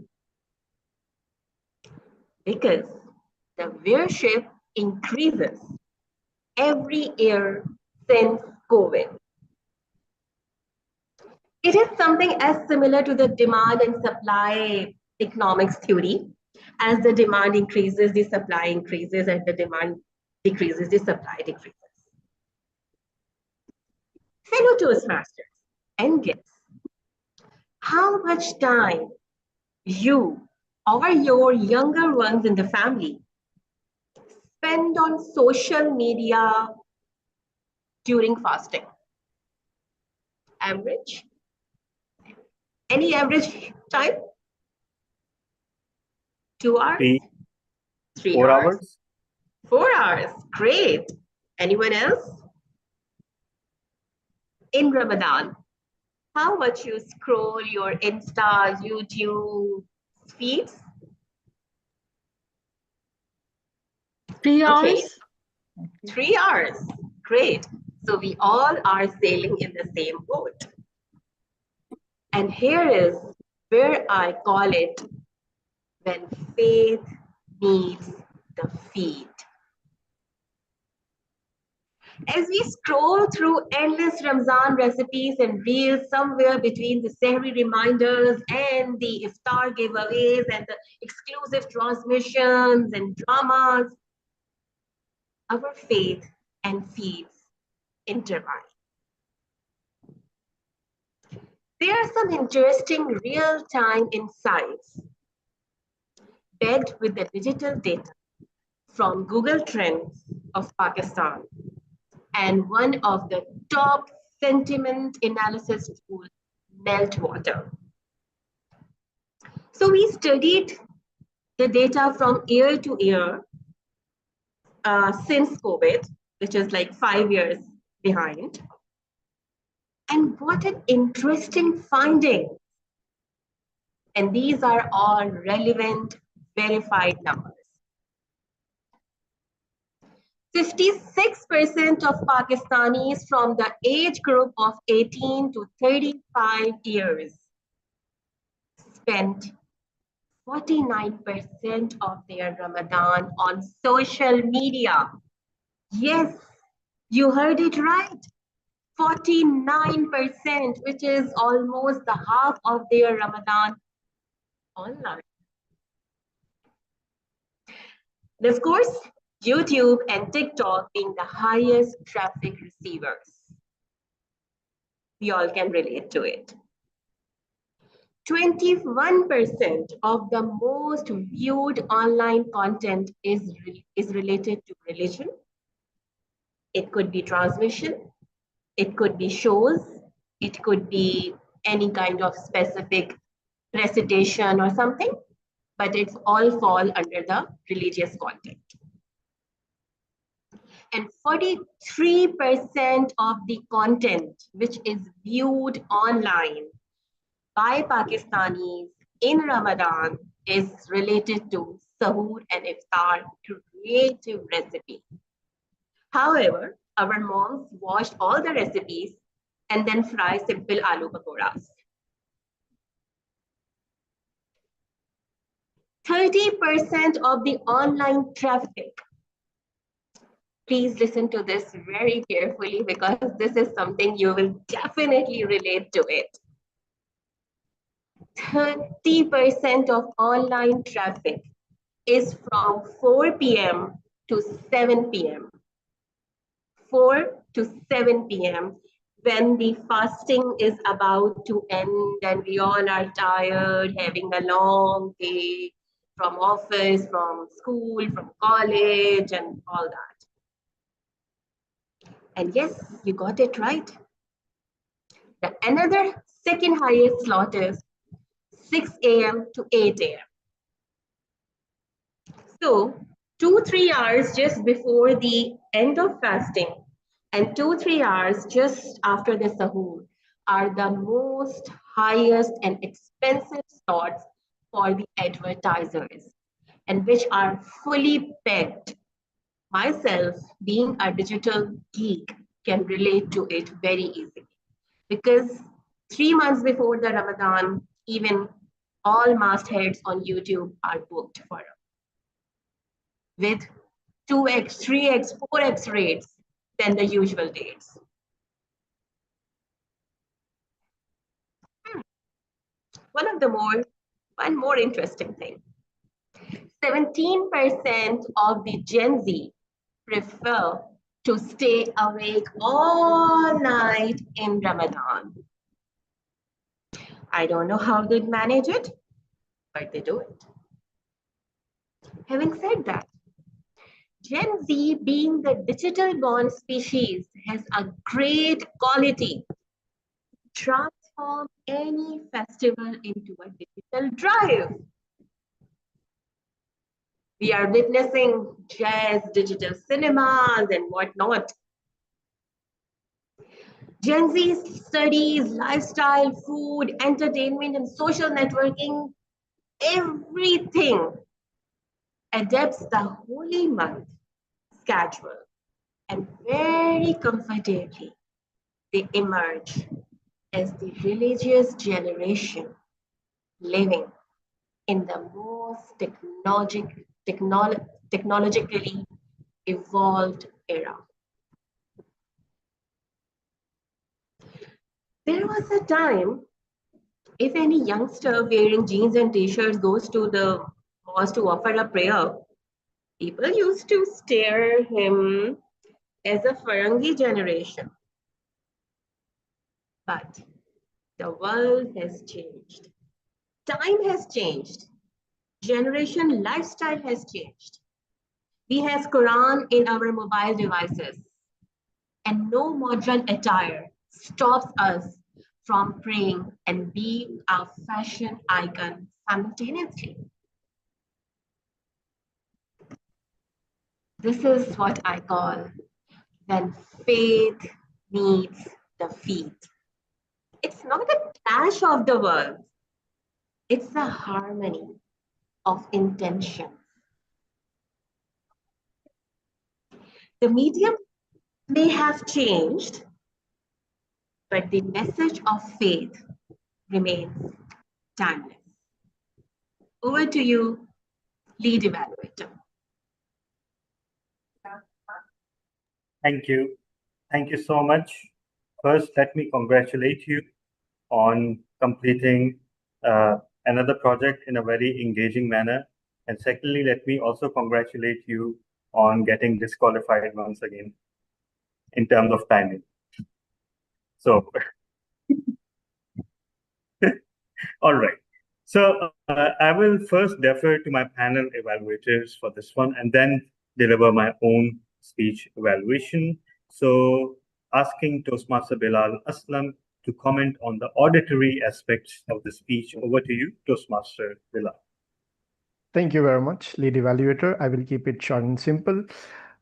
Because the viewership increases every year since COVID. It is something as similar to the demand and supply economics theory. As the demand increases, the supply increases, and the demand decreases, the supply decreases. Fellow Toastmasters and guests, how much time you or your younger ones in the family spend on social media during fasting? Average? Any average time? 2 hours? 3 4 hours? hours? 4 hours. Great. Anyone else? In Ramadan, how much you scroll your Insta, YouTube feeds? 3 Okay. hours. 3 hours. Great. So we all are sailing in the same boat. And here is where I call it when faith meets the feed. As we scroll through endless Ramzan recipes and reels, somewhere between the Sehri reminders and the iftar giveaways and the exclusive transmissions and dramas, our faith and feeds intertwine. There are some interesting real-time insights backed with the digital data from Google Trends of Pakistan and one of the top sentiment analysis tools, Meltwater. So we studied the data from year to year since COVID, which is like 5 years behind. And what an interesting finding. And these are all relevant, verified numbers. 56% of Pakistanis from the age group of 18 to 35 years spent 49% of their Ramadan on social media. Yes, you heard it right. 49%, which is almost the half of their Ramadan online. And of course, YouTube and TikTok being the highest traffic receivers. We all can relate to it. 21% of the most viewed online content is related to religion. It could be transmission, it could be shows, it could be any kind of specific recitation or something, but it's all fall under the religious content. And 43% of the content which is viewed online by Pakistanis in Ramadan is related to sahur and iftar creative recipe. However, our moms washed all the recipes and then fry simple aloo pakoras. 30% of the online traffic. Please listen to this very carefully because this is something you will definitely relate to it. 30% of online traffic is from 4 p.m. to 7 p.m. 4 to 7 p.m. when the fasting is about to end and we all are tired, having a long day from office, from school, from college, and all that. And yes, you got it right. Another second highest slot is 6 a.m. to 8 a.m. So 2-3 hours just before the end of fasting and 2-3 hours just after the sahur are the most highest and expensive slots for the advertisers and which are fully pegged. Myself, being a digital geek, can relate to it very easily. Because 3 months before the Ramadan, even all mastheads on YouTube are booked for it, with 2x, 3x, 4x rates than the usual dates. One more interesting thing. 17% of the Gen Z prefer to stay awake all night in Ramadan. I don't know how they manage it, but they do it. Having said that, Gen Z, being the digital born species, has a great quality to transform any festival into a digital drive. We are witnessing jazz, digital cinemas, and whatnot. Gen Z studies lifestyle, food, entertainment, and social networking. Everything adapts the holy month schedule, and very comfortably they emerge as the religious generation living in the most technologically evolved era. There was a time, if any youngster wearing jeans and t-shirts goes to the mosque to offer a prayer, people used to stare him as a Farangi generation. But the world has changed. Time has changed. Generation lifestyle has changed. We have Quran in our mobile devices, and no modern attire stops us from praying and being a fashion icon simultaneously. This is what I call when faith meets the feet. It's not a clash of the worlds. It's a harmony of intention. The medium may have changed, but the message of faith remains timeless. Over to you, lead evaluator. Thank you. Thank you so much. First, let me congratulate you on completing another project in a very engaging manner. And secondly, let me also congratulate you on getting disqualified once again in terms of timing. So, all right. So I will first defer to my panel evaluators for this one and then deliver my own speech evaluation. So asking Toastmaster Bilal Aslam to comment on the auditory aspects of the speech. Over to you, Toastmaster Bilal. Thank you very much, lead evaluator. I will keep it short and simple.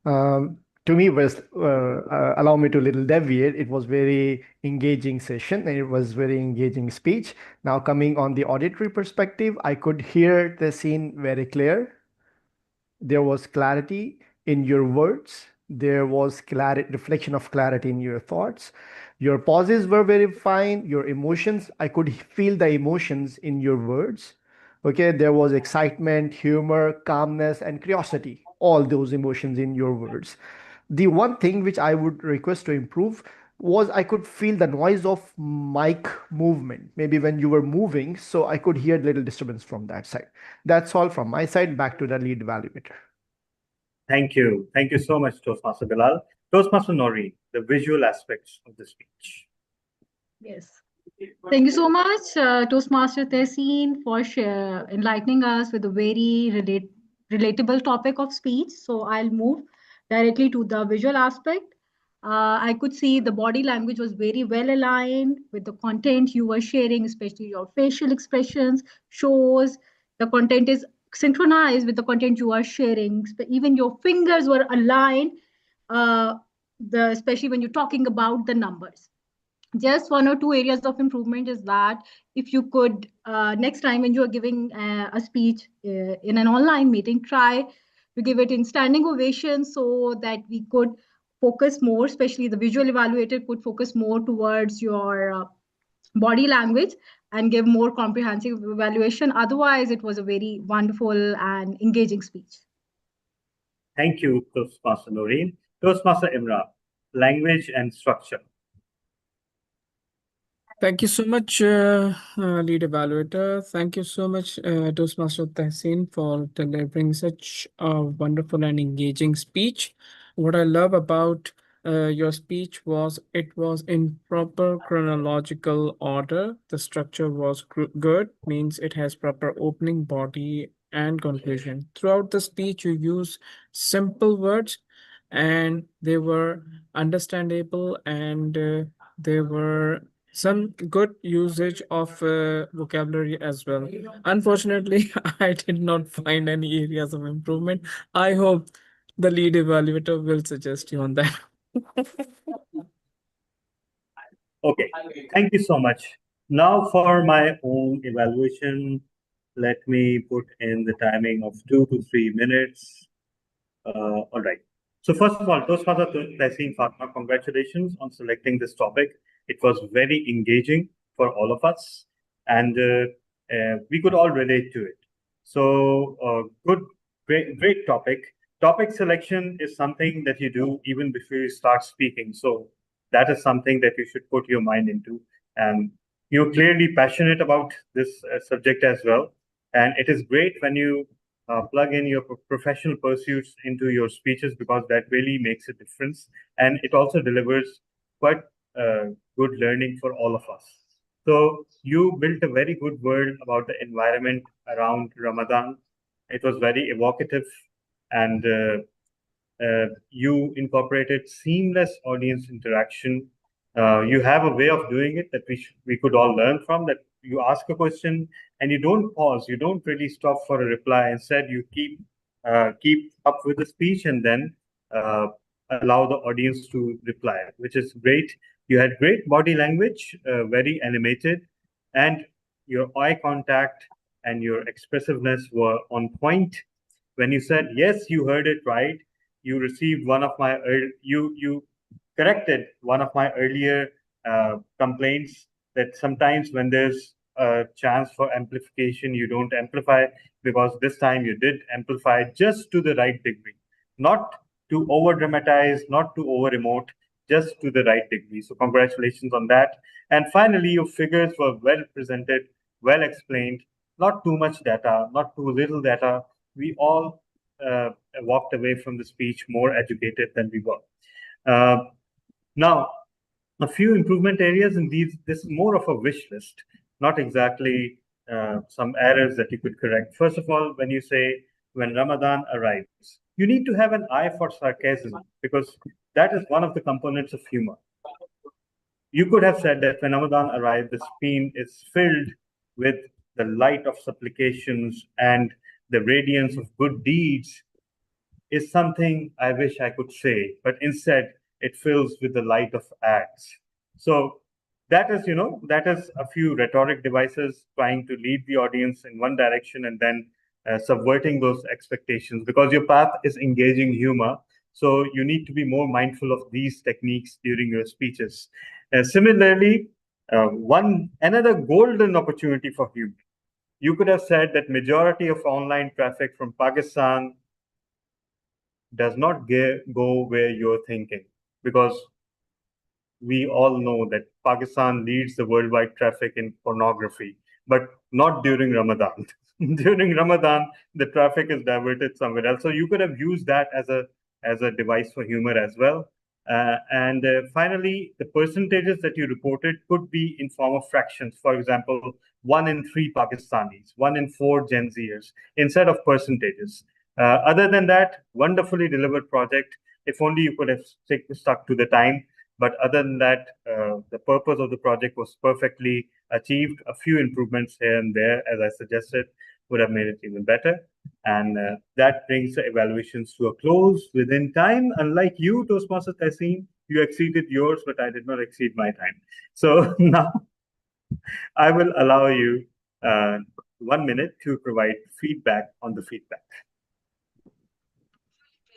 To me, allow me to little deviate. It was very engaging session and it was very engaging speech. Now coming on the auditory perspective, I could hear the scene very clear. There was clarity in your words. There was reflection of clarity in your thoughts. Your pauses were very fine. Your emotions, I could feel the emotions in your words. Okay, there was excitement, humor, calmness, and curiosity. All those emotions in your words. The one thing which I would request to improve was I could feel the noise of mic movement, maybe when you were moving, so I could hear little disturbance from that side. That's all from my side. Back to the lead evaluator. Thank you. Thank you so much, Toastmaster Bilal. Toastmaster Noreen, the visual aspects of the speech. Yes. Thank you so much, Toastmaster Tehseen, for enlightening us with a very relatable topic of speech. So I'll move directly to the visual aspect. I could see the body language was very well aligned with the content you were sharing, especially your facial expressions, shows the content is synchronized with the content you are sharing. Even your fingers were aligned, especially when you're talking about the numbers. Just one or two areas of improvement is that if you could, next time when you are giving a speech in an online meeting, try to give it in standing ovation so that we could focus more, especially the visual evaluator could focus more towards your body language and give more comprehensive evaluation. Otherwise, it was a very wonderful and engaging speech. Thank you, Toastmaster Noreen. Toastmaster Imran, language and structure. Thank you so much, lead evaluator. Thank you so much, Toastmaster Tehseen, for delivering such a wonderful and engaging speech. What I love about your speech was it was in proper chronological order. The structure was good, means it has proper opening, body, and conclusion. Throughout the speech, you use simple words, and they were understandable, and they were some good usage of vocabulary as well. Unfortunately, I did not find any areas of improvement. I hope the lead evaluator will suggest you on that. Okay, thank you so much. Now for my own evaluation, let me put in the timing of 2 to 3 minutes. All right. So first of all, Toastmaster Tehseen Fatma, congratulations on selecting this topic. It was very engaging for all of us, and we could all relate to it. So great topic. Topic selection is something that you do even before you start speaking. So that is something that you should put your mind into. And you're clearly passionate about this subject as well. And it is great when you plug in your professional pursuits into your speeches, because that really makes a difference. And it also delivers quite good learning for all of us. So you built a very good word about the environment around Ramadan. It was very evocative, and you incorporated seamless audience interaction. You have a way of doing it that we could all learn from, that you ask a question and you don't pause, you don't really stop for a reply. Instead, you keep up with the speech and then allow the audience to reply, which is great. You had great body language, very animated, and your eye contact and your expressiveness were on point. When you said, yes, you heard it right, you received one of my, you corrected one of my earlier complaints that sometimes when there's a chance for amplification, you don't amplify, because this time you did amplify just to the right degree, not to over dramatize, not to over emote, just to the right degree. So congratulations on that. And finally, your figures were well presented, well explained, not too much data, not too little data. We all walked away from the speech more educated than we were. Now, a few improvement areas in this is more of a wish list, not exactly some errors that you could correct. First of all, when you say, when Ramadan arrives, you need to have an eye for sarcasm, because that is one of the components of humor. You could have said that when Ramadan arrives, the screen is filled with the light of supplications and the radiance of good deeds is something I wish I could say, but instead it fills with the light of acts. So that is, that is a few rhetoric devices trying to lead the audience in one direction and then subverting those expectations, because your path is engaging humor. So you need to be more mindful of these techniques during your speeches. Similarly, another golden opportunity for humor. You could have said that majority of online traffic from Pakistan does not go where you're thinking, because we all know that Pakistan leads the worldwide traffic in pornography, but not during Ramadan. During Ramadan, the traffic is diverted somewhere else. So you could have used that as a device for humor as well. And finally, the percentages that you reported could be in form of fractions. For example, 1 in 3 Pakistanis, 1 in 4 Gen Zers, instead of percentages. Other than that, wonderfully delivered project. If only you could have stuck to the time. But other than that, the purpose of the project was perfectly achieved. A few improvements here and there, as I suggested, would have made it even better. And that brings the evaluations to a close within time. Unlike you, Toastmaster Tehseen, you exceeded yours, but I did not exceed my time. So now I will allow you 1 minute to provide feedback on the feedback.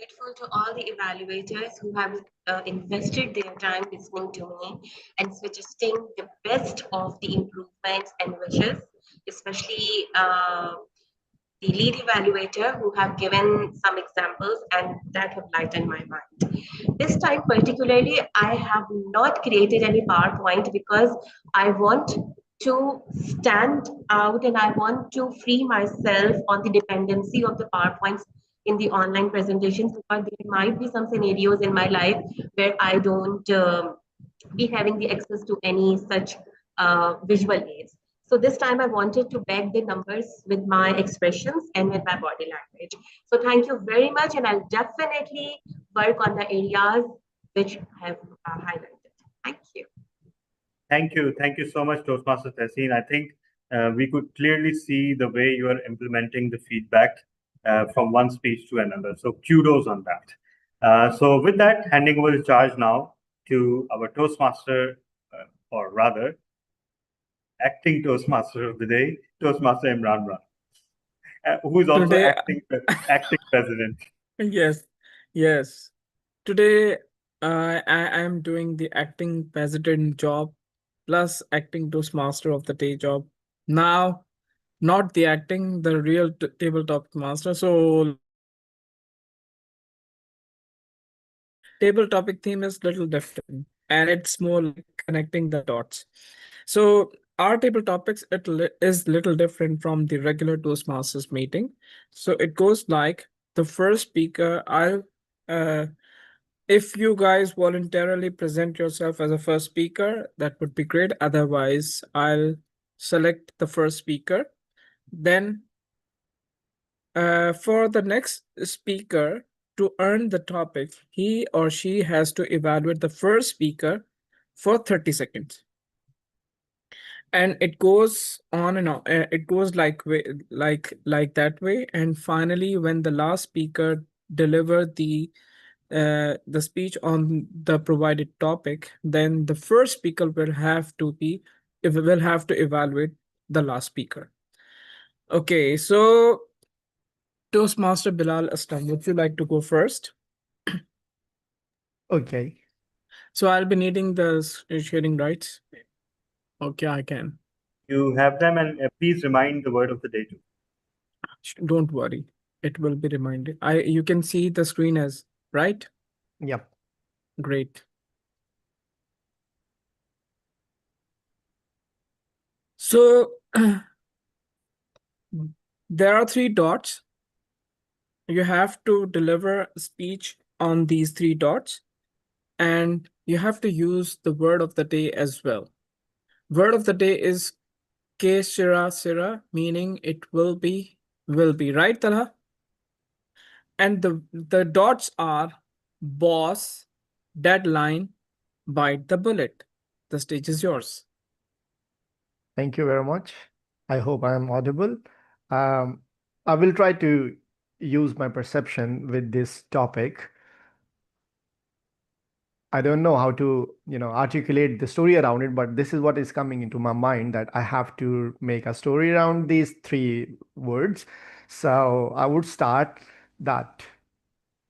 grateful to all the evaluators who have invested their time listening to me and suggesting the best of the improvements and wishes, especially the lead evaluator who have given some examples and that have lightened my mind. This time particularly, I have not created any PowerPoint because I want to stand out and I want to free myself on the dependency of the PowerPoints in the online presentations, because there might be some scenarios in my life where I don't be having the access to any such visual aids. So this time I wanted to back the numbers with my expressions and with my body language. So thank you very much, and I'll definitely work on the areas which I have highlighted. Thank you. Thank you. Thank you so much, Toastmaster Tehseen. I think we could clearly see the way you are implementing the feedback from one speech to another. So kudos on that. So with that, handing over the charge now to our Toastmaster, or rather, acting Toastmaster of the day, Toastmaster Imran Rana, who is also Today, acting president. yes. Today, I am doing the acting president job plus acting Toastmaster of the day job. Now, not the acting, the real tabletop master. So, table topic theme is little different, and it's more like connecting the dots. So, our table topics is little different from the regular Toastmasters meeting. So it goes like the first speaker. If you guys voluntarily present yourself as a first speaker, that would be great. Otherwise, I'll select the first speaker. Then for the next speaker to earn the topic, he or she has to evaluate the first speaker for 30 seconds. And it goes on and on. It goes like that way. And finally, when the last speaker delivered the speech on the provided topic, then the first speaker will have to evaluate the last speaker. Okay, so Toastmaster Bilal Aslam, would you like to go first? Okay. So I'll be needing the sharing rights. Okay, I can. You have them, and please remind the word of the day too. Don't worry, it will be reminded. You can see the screen as right. Yep. Great. So there are 3 dots. You have to deliver a speech on these 3 dots, and you have to use the word of the day as well. Word of the day is Ke Sira Sira, meaning it will be, right, Talha? And the dots are boss, deadline, bite the bullet. The stage is yours. Thank you very much. I hope I am audible. I will try to use my perception with this topic. I don't know how to, articulate the story around it, but this is what is coming into my mind, that I have to make a story around these 3 words. So I would start that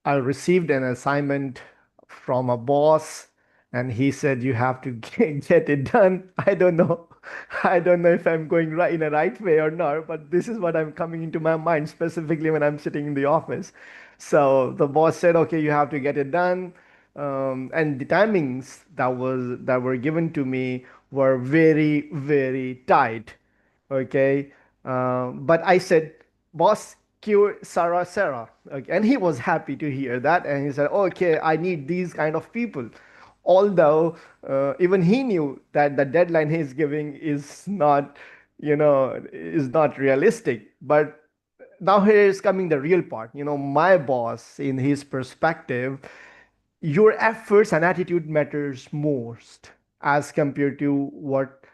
I received an assignment from a boss, and he said you have to get it done. I don't know. I don't know if I'm going right in a right way or not, but this is what I'm coming into my mind specifically when I'm sitting in the office. So the boss said, okay, you have to get it done. And the timings that were given to me were very, very tight. Okay. But I said, boss, cue Sarah. Okay. And he was happy to hear that. And he said, okay, I need these kind of people. Although even he knew that the deadline he's giving is not, is not realistic. But now here is coming the real part. My boss, in his perspective, your efforts and attitude matters most as compared to what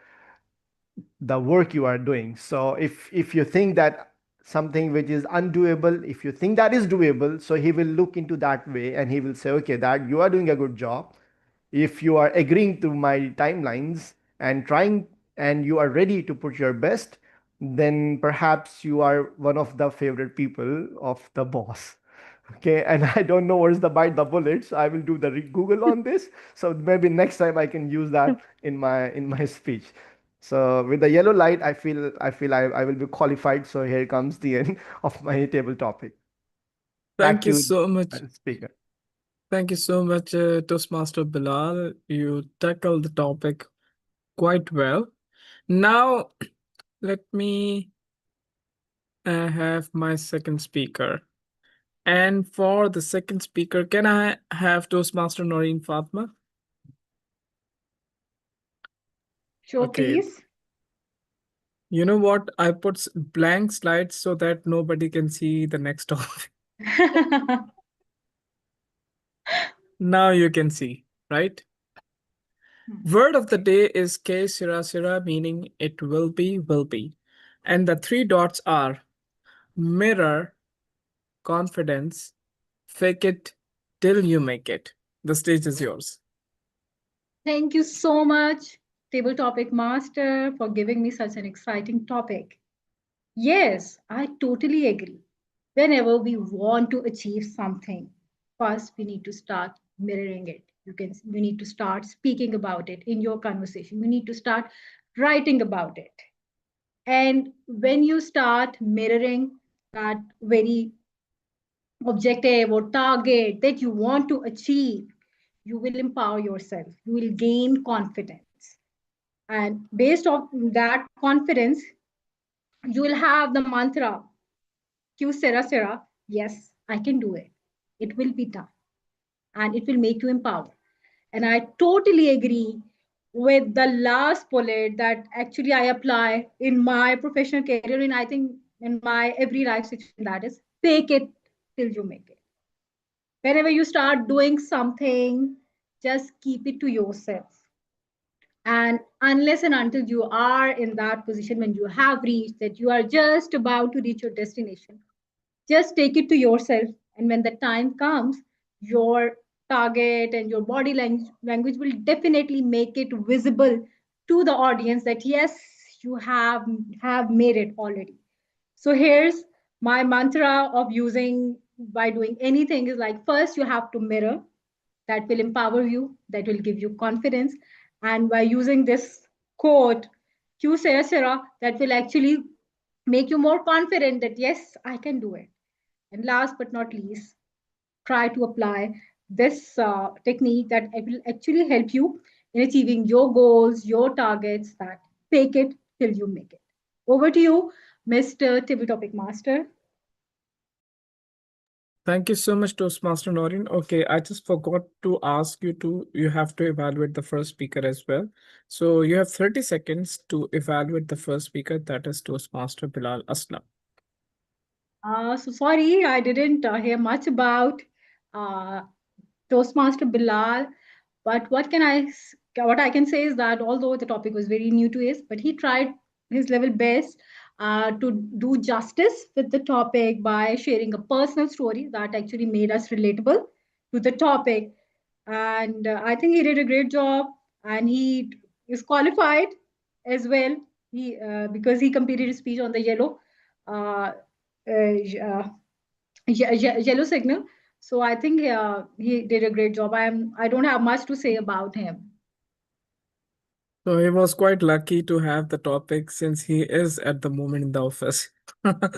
the work you are doing. So if you think that something which is undoable, if you think that is doable, so he will look into that way and he will say, okay, that you are doing a good job. If you are agreeing to my timelines and trying and you are ready to put your best, then perhaps you are one of the favorite people of the boss. Okay, and I don't know where's the bite the bullet, so I will do the Google on this. So maybe next time I can use that in my speech. So with the yellow light, I will be qualified. So here comes the end of my table topic. Thank Back you to so much. speaker. Thank you so much, Toastmaster Bilal. You tackled the topic quite well. Now, let me have my second speaker. And for the second speaker, can I have Toastmaster Noreen Fatma? Sure, Okay. please. You know what? I put blank slides so that nobody can see the next topic. Now you can see, right? Word of the day is Ke Sira Sira, meaning it will be, will be. And the three dots are mirror, confidence, fake it till you make it. The stage is yours. Thank you so much, Table Topic Master, for giving me such an exciting topic. Yes, I totally agree. Whenever we want to achieve something, first we need to start mirroring it. You need to start speaking about it in your conversation. You need to start writing about it. And when you start mirroring that very objective or target that you want to achieve, you will empower yourself. You will gain confidence. And based on that confidence, you will have the mantra, Q Sera Sera, yes, I can do it. It will be done. And it will make you empowered. And I totally agree with the last bullet that actually I apply in my professional career. And I think in my every life situation, that is fake it till you make it. Whenever you start doing something, just keep it to yourself. And unless and until you are in that position when you have reached that you are just about to reach your destination, just take it to yourself. And when the time comes, your target and your body language will definitely make it visible to the audience that yes, you have made it already. So here's my mantra of using by doing anything is like first you have to mirror, that will empower you, that will give you confidence. And by using this quote, Q Sera Sera, that will actually make you more confident that yes, I can do it. And last but not least, try to apply this technique that will actually help you in achieving your goals, your targets, that fake it till you make it. Over to you, Mr. Table Topic Master. Thank you so much, Toastmaster Noreen. Okay, I just forgot to ask you have to evaluate the first speaker as well. So you have 30 seconds to evaluate the first speaker, that is Toastmaster Bilal Aslam. So sorry, I didn't hear much about uh, Toastmaster Bilal, but what I can say is that although the topic was very new to us, but he tried his level best to do justice with the topic by sharing a personal story that actually made us relatable to the topic. And I think he did a great job, and he is qualified as well. He because he completed his speech on the uh, uh, yellow signal. So I think he did a great job. I don't have much to say about him. So he was quite lucky to have the topic since he is at the moment in the office.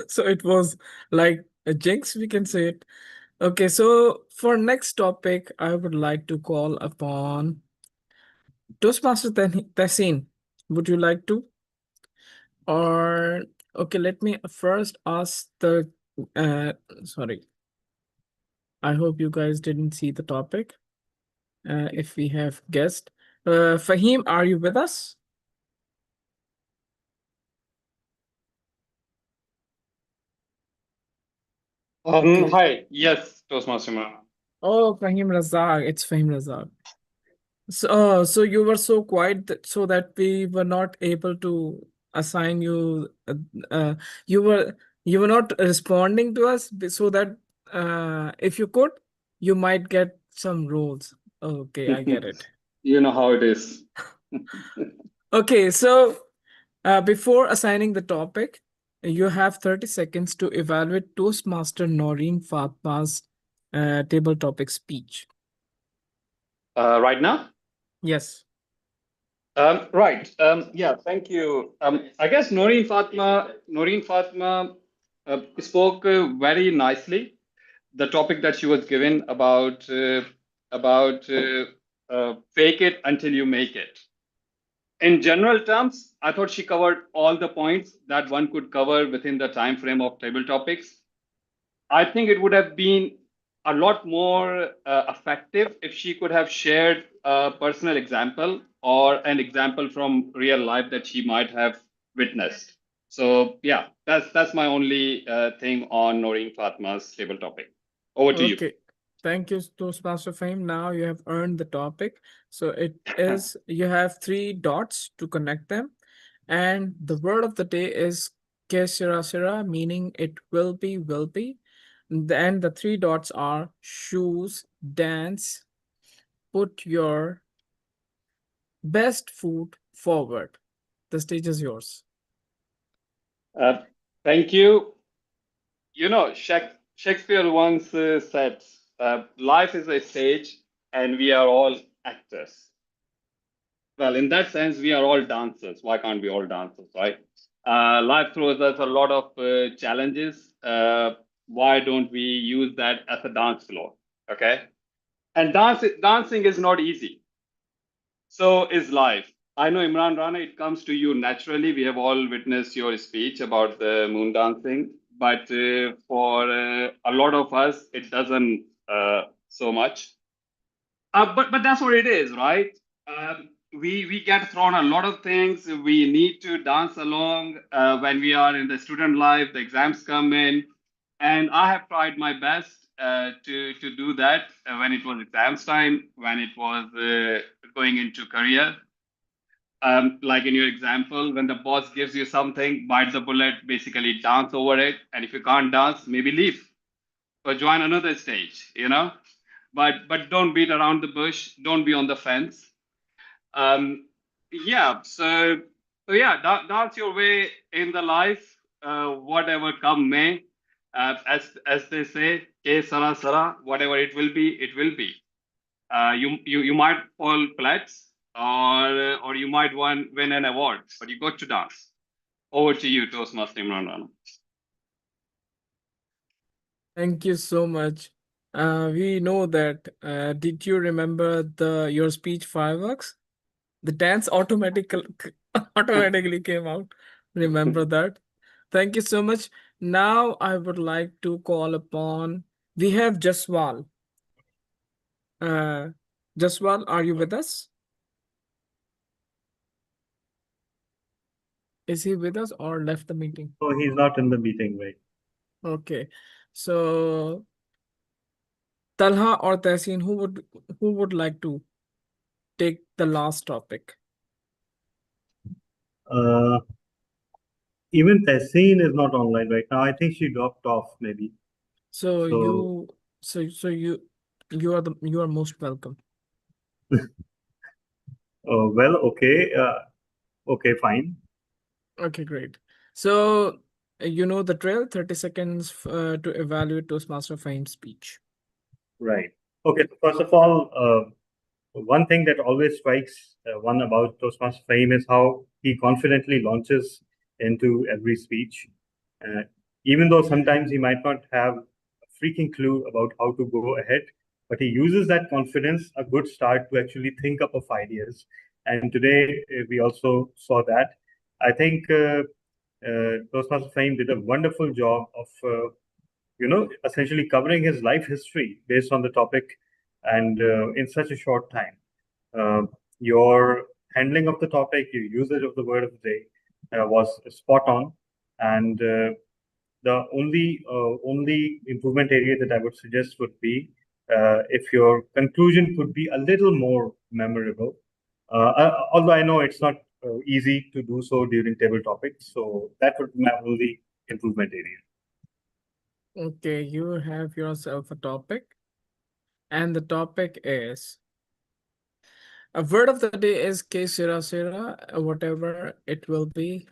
So it was like a jinx, we can say it. Okay, so for next topic, I would like to call upon Toastmaster Tessin. Would you like to? Or okay, let me first ask the sorry. I hope you guys didn't see the topic. If we have guessed. Fahim, are you with us? Okay. Hi, yes, Toastmaster Ma. Oh, Fahim Razak, it's Fahim Razak. So you were so quiet so that we were not able to assign you. You were not responding to us so that if you could, you might get some roles. Okay, I get it. You know how it is. Okay, so before assigning the topic, you have 30 seconds to evaluate Toastmaster Noreen Fatma's table topic speech. Right now? Yes. Right. Yeah, thank you. I guess Noreen Fatma spoke very nicely. The topic that she was given about fake it until you make it. In general terms, I thought she covered all the points that one could cover within the time frame of table topics. I think it would have been a lot more effective if she could have shared a personal example or an example from real life that she might have witnessed. So yeah, that's my only thing on Noreen Fatma's table topic. Over to you. Okay. Thank you, Toastmaster Fame. Now you have earned the topic. So it is, you have 3 dots to connect them. And the word of the day is ke sira sira, meaning it will be, will be. Then the 3 dots are shoes, dance, put your best foot forward. The stage is yours. Thank you. You know, Shakespeare once said, life is a stage and we are all actors. Well, in that sense, we are all dancers. Why can't we all dancers, right? Life throws us a lot of challenges. Why don't we use that as a dance floor? Okay. And dancing is not easy. So is life. I know, Imran Rana, it comes to you naturally. We have all witnessed your speech about the moon dancing, but for a lot of us, it doesn't so much. But that's what it is, right? We get thrown a lot of things. We need to dance along when we are in the student life. The exams come in, and I have tried my best to do that when it was exams time, when it was going into career. Like in your example, when the boss gives you something, bite the bullet, basically dance over it, and if you can't dance, maybe leave or join another stage. But don't beat around the bush. Don't be on the fence. Yeah. So yeah, dance your way in the life, whatever come may. As they say, ke sara sara, whatever it will be, it will be. You might fall flat, or you might win an award, but you got to dance. Over to you, Toastmaster Imran Rana. Thank you so much. We know that. Did you remember your speech fireworks? The dance automatically came out. Remember that. Thank you so much. Now I would like to call upon. We have Jaswal. Jaswal, are you with us? Is he with us or left the meeting? Oh, he's not in the meeting, right? Okay. So Talha or Tehseen, who would like to take the last topic? Even Tehseen is not online right now. I think she dropped off, maybe. So So- you are most welcome. Well, okay. Okay, fine. Okay, great. So you know the drill, 30 seconds to evaluate Toastmaster Fame's speech. Right. Okay. So first of all, one thing that always strikes one about Toastmaster Fahim is how he confidently launches into every speech. Even though sometimes he might not have a freaking clue about how to go ahead, but he uses that confidence, a good start, to actually think up of ideas. And today we also saw that. I think Toastmaster Fahim did a wonderful job of essentially covering his life history based on the topic and in such a short time. Your handling of the topic, your usage of the word of the day was spot on. And the only improvement area that I would suggest would be if your conclusion could be a little more memorable. Although I know it's not easy to do so during table topics, so that would be my only improvement area. Okay, you have yourself a topic, and the topic is a word of the day is ke sira sira, whatever it will be,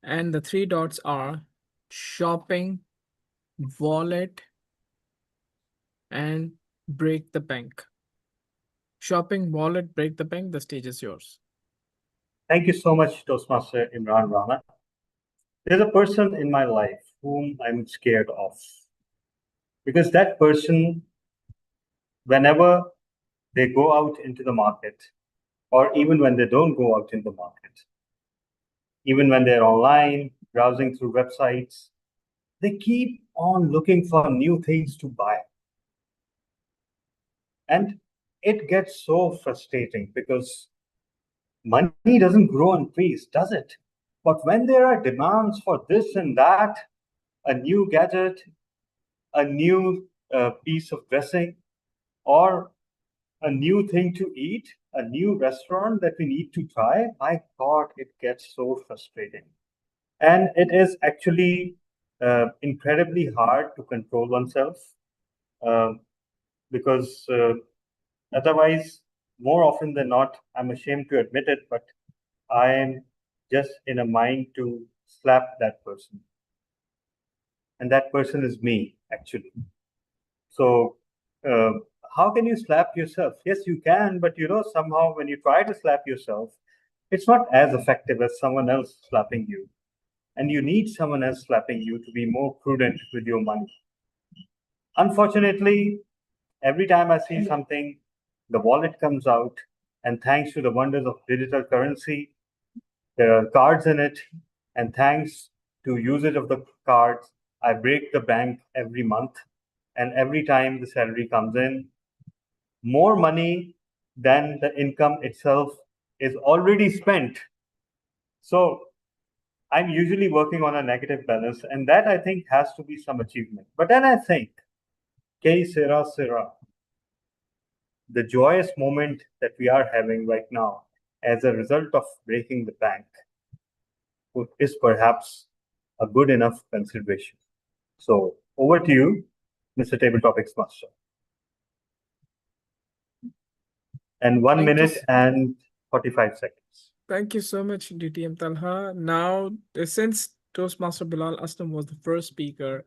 and the 3 dots are shopping, wallet, and break the bank. Shopping, wallet, break the bank. The stage is yours. Thank you so much, Toastmaster Imran Rana. There's a person in my life whom I'm scared of, because that person, whenever they go out into the market, or even when they don't go out in the market, even when they're online, browsing through websites, they keep on looking for new things to buy. And it gets so frustrating because money doesn't grow on trees, does it? But when there are demands for this and that, a new gadget, a new piece of dressing, or a new thing to eat, a new restaurant that we need to try, my God, it gets so frustrating. And it is actually incredibly hard to control oneself because otherwise, more often than not, I'm ashamed to admit it, but I am just in a mind to slap that person. And that person is me, actually. So how can you slap yourself? Yes, you can, but somehow when you try to slap yourself, it's not as effective as someone else slapping you. And you need someone else slapping you to be more prudent with your money. Unfortunately, every time I see something, the wallet comes out, and thanks to the wonders of digital currency, there are cards in it, and thanks to usage of the cards, I break the bank every month, and every time the salary comes in, more money than the income itself is already spent. So I'm usually working on a negative balance, and that I think has to be some achievement. But then I think, que sera, sera. The joyous moment that we are having right now as a result of breaking the bank is perhaps a good enough consideration. So over to you, Mr. Table Topics Master. And 1 minute and 45 seconds. Thank you so much, DTM Talha. Now, since Toastmaster Bilal Aslam was the first speaker,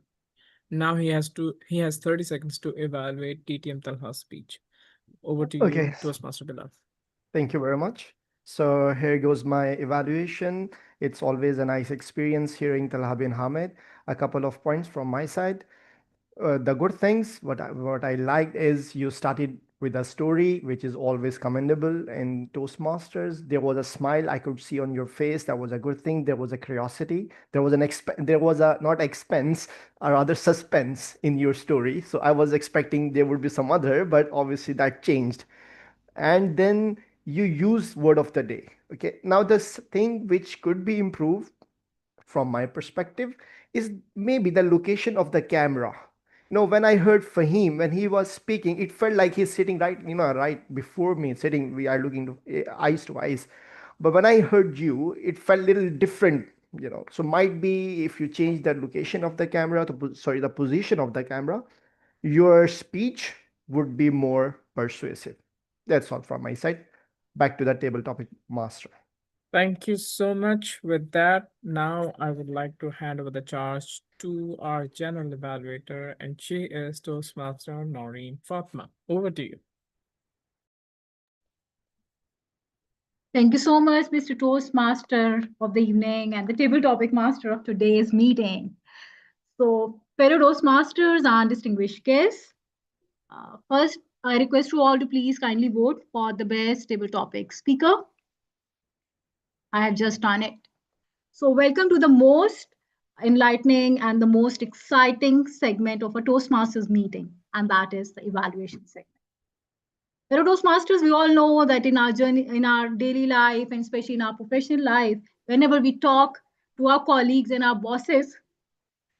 now he has 30 seconds to evaluate DTM Talha's speech. Over to you, Okay. Toastmaster Bilal. Thank you very much. So here goes my evaluation. It's always a nice experience hearing Talha bin Hamid. A couple of points from my side. The good things, what I liked is you started with a story, which is always commendable in Toastmasters. There was a smile I could see on your face. That was a good thing. There was a curiosity. There was not expense, or rather suspense in your story. So I was expecting there would be some other, but obviously that changed. And then you use word of the day. Okay. Now this thing which could be improved from my perspective is maybe the location of the camera. When I heard Fahim, when he was speaking, it felt like he's sitting right before me, we are looking eyes to eyes. But when I heard you, it felt a little different, So might be if you change the location of the camera, the position of the camera, your speech would be more persuasive. That's all from my side. Back to the table topic master. Thank you so much. With that, now I would like to hand over the charge to our general evaluator, and she is Toastmaster Noreen Fatma. Over to you. Thank you so much, Mr. Toastmaster of the evening and the table topic master of today's meeting. So, fellow Toastmasters and distinguished guests, first, I request you all to please kindly vote for the best table topic speaker. I have just done it. So welcome to the most enlightening and the most exciting segment of a Toastmasters meeting, and that is the evaluation segment. Fellow Toastmasters, we all know that in our journey, in our daily life, and especially in our professional life, whenever we talk to our colleagues and our bosses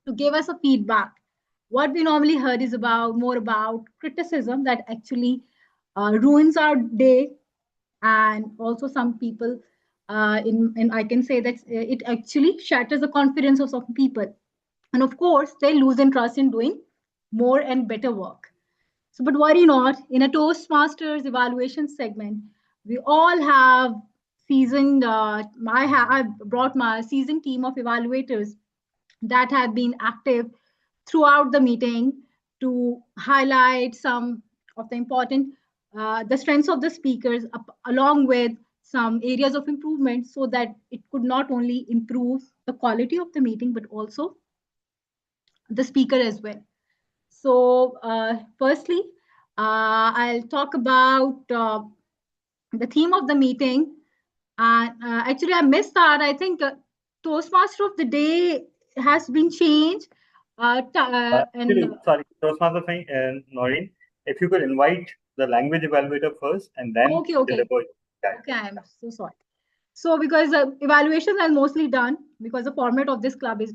to give us a feedback, what we normally heard is more about criticism that actually ruins our day, and also some people I can say that it actually shatters the confidence of some people. And of course, they lose interest in doing more and better work. So, but worry not, in a Toastmasters evaluation segment, we all have seasoned, I brought my seasoned team of evaluators that have been active throughout the meeting to highlight some of the important, the strengths of the speakers along with some areas of improvement so that it could not only improve the quality of the meeting, but also the speaker as well. So firstly, I'll talk about the theme of the meeting. And actually, I missed that. I think Toastmaster of the day has been changed. Sorry, Toastmaster Fahim and Noreen, if you could invite the language evaluator first and then Okay. deliver. Okay, I'm so sorry. So because evaluations are mostly done because the format of this club is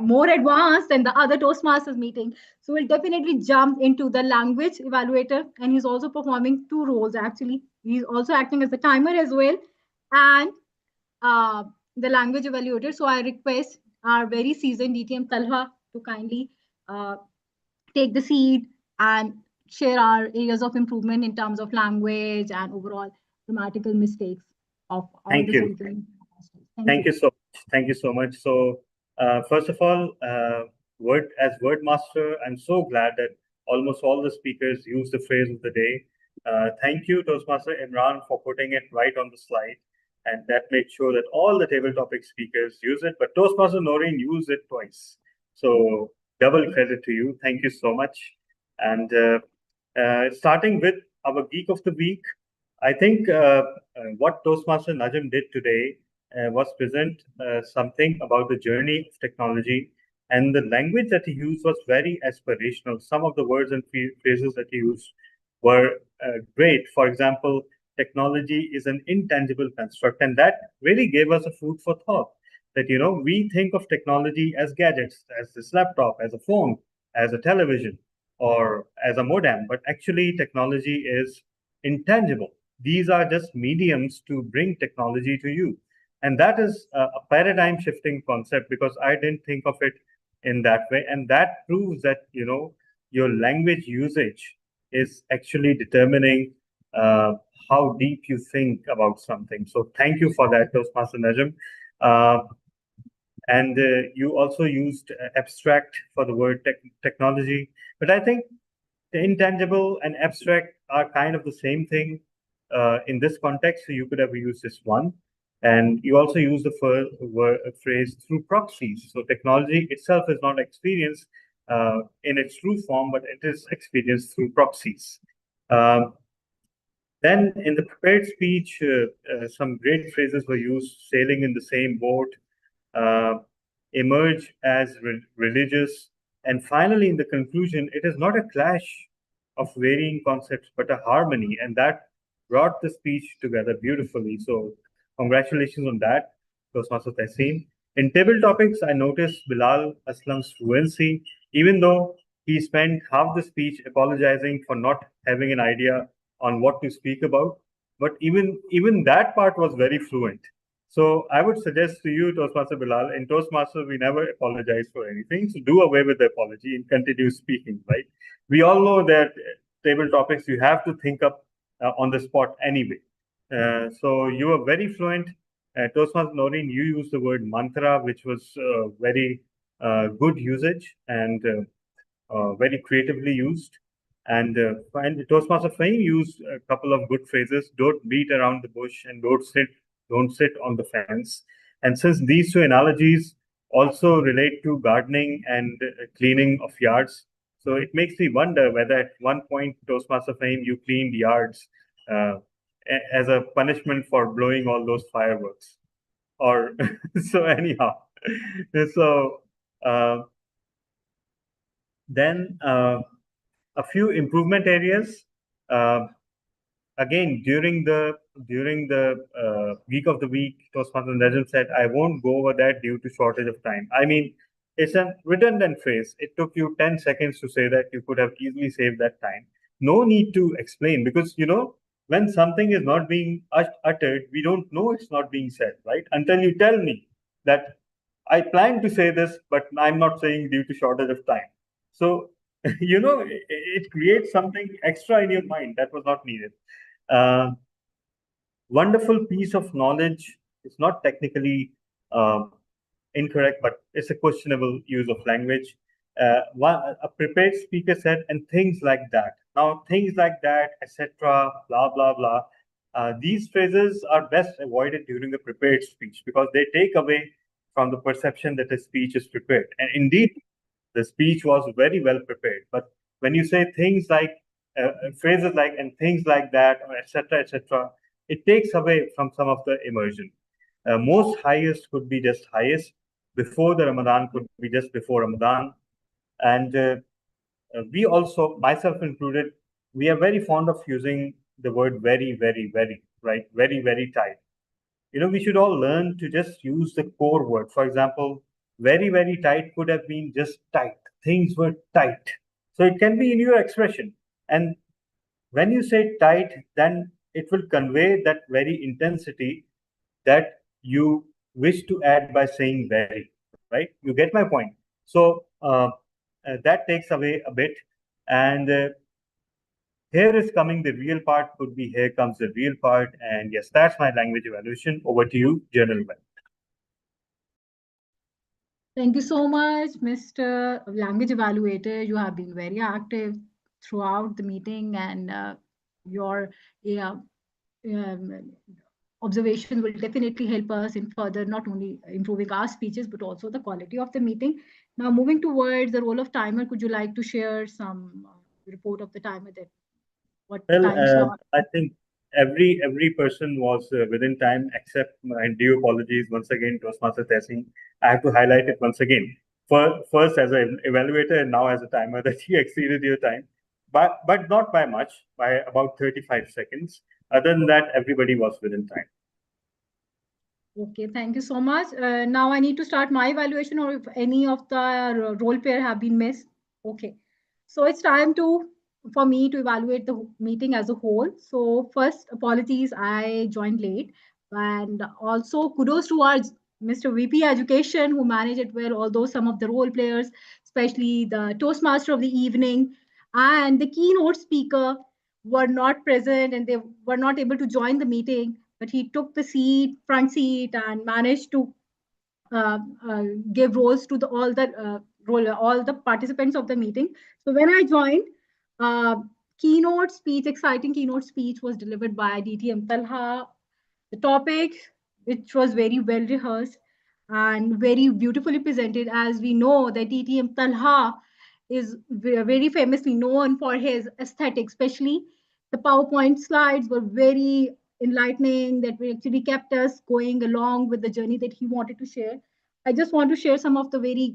more advanced than the other Toastmasters meeting. So we'll definitely jump into the language evaluator, and he's also performing two roles actually. He's also acting as the timer as well, and the language evaluator. So I request our very seasoned DTM Talha to kindly take the seat and share our areas of improvement in terms of language and overall grammatical mistakes of all Thank the you. speakers. Thank you so much. Thank you so much. So first of all, as Wordmaster, I'm so glad that almost all the speakers use the phrase of the day. Thank you, Toastmaster Imran, for putting it right on the slide. And that made sure that all the table topic speakers use it, but Toastmaster Noreen used it twice. So double credit to you. Thank you so much. And starting with our Geek of the Week, I think what Toastmaster Najam did today was present something about the journey of technology, and the language that he used was very aspirational. Some of the words and phrases that he used were great. For example, technology is an intangible construct, and that really gave us a food for thought. That we think of technology as gadgets, as this laptop, as a phone, as a television, or as a modem, but actually technology is intangible. These are just mediums to bring technology to you. And that is a paradigm shifting concept, because I didn't think of it in that way. And that proves that, your language usage is actually determining how deep you think about something. So thank you for that, Toastmaster Najam. And you also used abstract for the word technology. But I think the intangible and abstract are kind of the same thing in this context. So you could have used this one. And you also use the phrase through proxies. So technology itself is not experienced in its true form, but it is experienced through proxies. Then in the prepared speech, some great phrases were used: sailing in the same boat, emerge as religious. And finally, in the conclusion, it is not a clash of varying concepts, but a harmony. And that brought the speech together beautifully. So congratulations on that, Toastmaster Tehseen. In table topics, I noticed Bilal Aslam's fluency, even though he spent half the speech apologizing for not having an idea on what to speak about. But even that part was very fluent. So I would suggest to you, Toastmaster Bilal, in Toastmasters, we never apologize for anything. So do away with the apology and continue speaking, right? We all know that table topics, you have to think up on the spot anyway. So you are very fluent. Toastmaster Noreen, you used the word mantra, which was very good usage and very creatively used. And Toastmaster Fahim used a couple of good phrases: don't beat around the bush and don't sit on the fence. And since these two analogies also relate to gardening and cleaning of yards, so it makes me wonder whether at one point, Toastmaster Fahim, you cleaned yards as a punishment for blowing all those fireworks. Or so anyhow. So then a few improvement areas. Again, during the Geek of the Week, Toastmaster Najam said, I won't go over that due to shortage of time. I mean, it's a redundant phrase. It took you 10 seconds to say that. You could have easily saved that time. No need to explain, because, when something is not being uttered, we don't know it's not being said, right? Until you tell me that I plan to say this, but I'm not saying due to shortage of time. So, it creates something extra in your mind that was not needed. Wonderful piece of knowledge. It's not technically incorrect, but it's a questionable use of language. a prepared speaker said, and things like that. Now, things like that, etc., blah, blah, blah. These phrases are best avoided during a prepared speech because they take away from the perception that a speech is prepared. And indeed, the speech was very well prepared. But when you say things like, phrases like, and things like that, or etc., it takes away from some of the immersion. Most highest could be just highest. Before the Ramadan could be just before Ramadan. And we also, myself included, we are very fond of using the word very, very, very, right? Very, very tight. You know, we should all learn to just use the core word. For example, very, very tight could have been just tight. Things were tight. So it can be in your expression. And when you say tight, then it will convey that very intensity that you wish to add by saying very, right? You get my point. So that takes away a bit. And here is coming the real part, could be here comes the real part. And yes, that's my language evaluation. Over to you, General Ben. Thank you so much, Mr. Language Evaluator. You have been very active throughout the meeting, and your observations will definitely help us in further not only improving our speeches, but also the quality of the meeting. Now, moving towards the role of timer, could you like to share some report of the timer that what time slot? I think every person was within time, except my due apologies once again, Toastmaster Tehseen. I have to highlight it once again. First as an evaluator and now as a timer that you exceeded your time, but not by much, by about 35 seconds. Other than that, everybody was within time. Okay, thank you so much. Now I need to start my evaluation, or if any of the role pair have been missed. Okay, so it's time for me to evaluate the meeting as a whole. So first, apologies, I joined late, and also kudos to our Mr. VP Education who managed it well, although some of the role players, especially the Toastmaster of the evening and the keynote speaker, were not present and they were not able to join the meeting, but he took the front seat and managed to give roles to all the participants of the meeting. So when I joined, exciting keynote speech was delivered by DTM Talha. The topic, which was very well rehearsed and very beautifully presented, as we know that DTM Talha is very famously known for his aesthetic, especially the PowerPoint slides were very enlightening, that actually kept us going along with the journey that he wanted to share. I just want to share some of the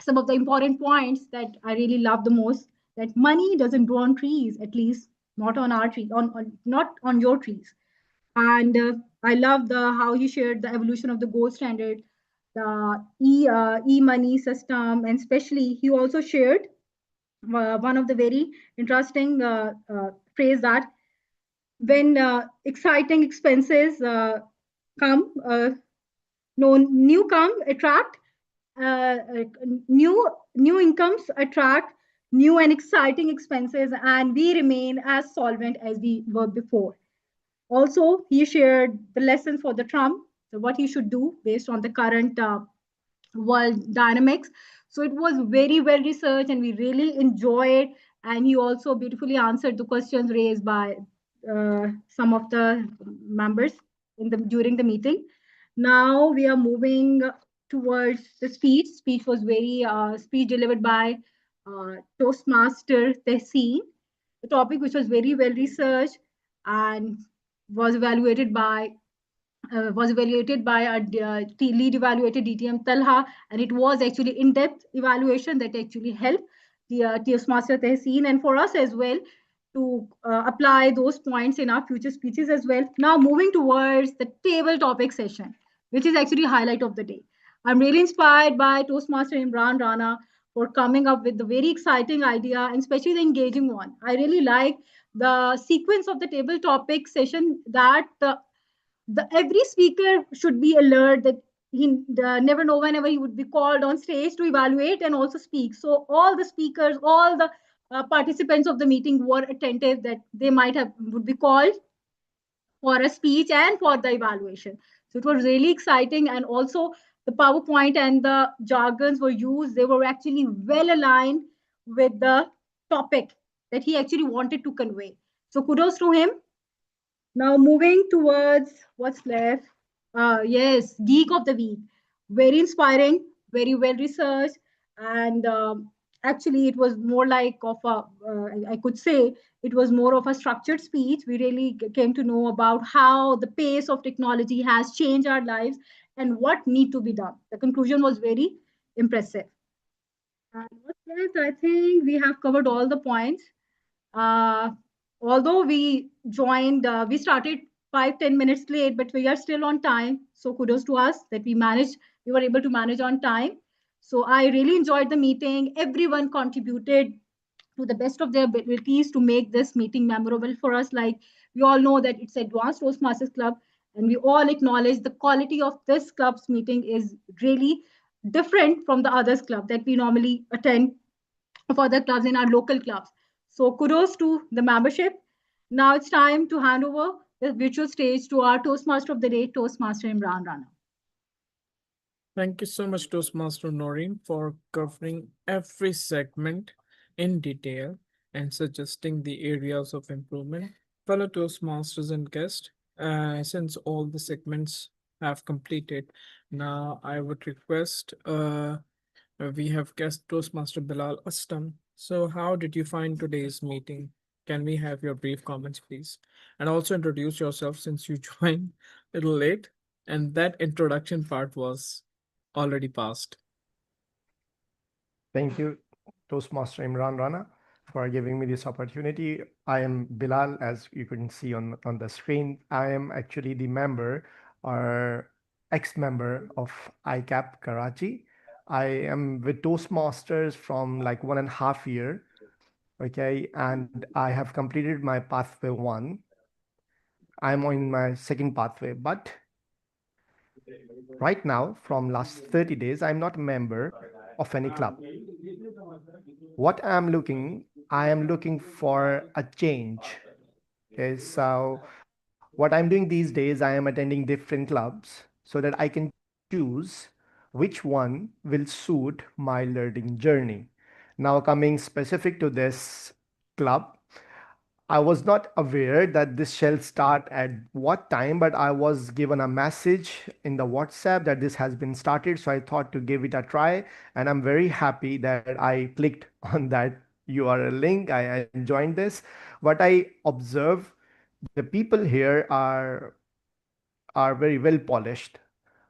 important points that I really love the most, that money doesn't grow on trees, at least not on our tree, not on your trees. And I love how he shared the evolution of the gold standard, the e-money system, and especially he also shared one of the very interesting phrase that when exciting expenses come, new incomes attract new and exciting expenses, and we remain as solvent as we were before. Also, he shared the lessons for the Trump, so what he should do based on the current world dynamics. So it was very well researched and we really enjoyed. And he also beautifully answered the questions raised by some of the members during the meeting. Now we are moving towards the speech. Speech was speech delivered by Toastmaster Tehseen. The topic, which was very well researched and was evaluated by our lead evaluator DTM Talha, and it was actually in-depth evaluation that actually helped the Toastmaster Tehseen and for us as well to apply those points in our future speeches as well. Now moving towards the table topic session, which is actually highlight of the day. I'm really inspired by Toastmaster Imran Rana for coming up with the very exciting idea and especially the engaging one. I really like the sequence of the table topic session that every speaker should be alert that he never know whenever he would be called on stage to evaluate and also speak. So all the speakers, all the participants of the meeting were attentive that they would be called for a speech and for the evaluation. So it was really exciting. And also the PowerPoint and the jargons were used, they were actually well aligned with the topic that he actually wanted to convey. So kudos to him. Now moving towards what's left. Yes, Geek of the Week. Very inspiring, very well researched, and actually it was more like of a, I could say it was more of a structured speech. We really came to know about how the pace of technology has changed our lives and what need to be done. The conclusion was very impressive. And what's left? I think we have covered all the points. Uh, Although we joined, we started 5-10 minutes late, but we are still on time. So kudos to us that we were able to manage on time. So I really enjoyed the meeting. Everyone contributed to the best of their abilities to make this meeting memorable for us. Like we all know that it's Advanced Toastmasters Club, and we all acknowledge the quality of this club's meeting is really different from the others club that we normally attend for the clubs in our local clubs. So kudos to the membership. Now it's time to hand over the virtual stage to our Toastmaster of the Day, Toastmaster Imran Rana. Thank you so much, Toastmaster Noreen, for covering every segment in detail and suggesting the areas of improvement. Fellow Toastmasters and guests, since all the segments have completed, now I would request we have guest Toastmaster Bilal Astam. So how did you find today's meeting? Can we have your brief comments, please? And also introduce yourself since you joined a little late and that introduction part was already passed. Thank you, Toastmaster Imran Rana, for giving me this opportunity. I am Bilal, as you can see on the screen. I am actually the member or ex-member of ICAP Karachi. I am with Toastmasters from like 1.5 years. Okay, and I have completed my pathway 1. I'm on my second pathway, but right now, from last 30 days, I'm not a member of any club. What I am looking for a change. Okay, so what I'm doing these days, I am attending different clubs so that I can choose which one will suit my learning journey. Now, coming specific to this club, I was not aware that this shall start at what time, but I was given a message in the WhatsApp that this has been started. So I thought to give it a try. And I'm very happy that I clicked on that URL link. I joined this. What I observe, the people here are very well polished.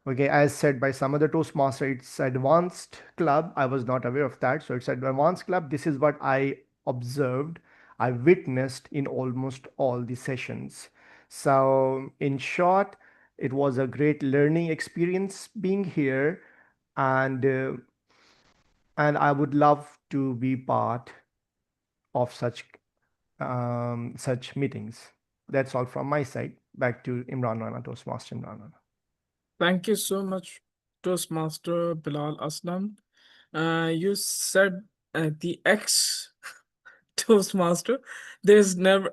Okay, as said by some other Toastmaster, it's advanced club. I was not aware of that. So it's advanced club. This is what I observed, I witnessed in almost all the sessions. So in short, it was a great learning experience being here, and I would love to be part of such meetings. That's all from my side. Back to Imran Rana, Toastmaster Imran Rana. Thank you so much, Toastmaster Bilal Aslam. You said the ex Toastmaster. There's never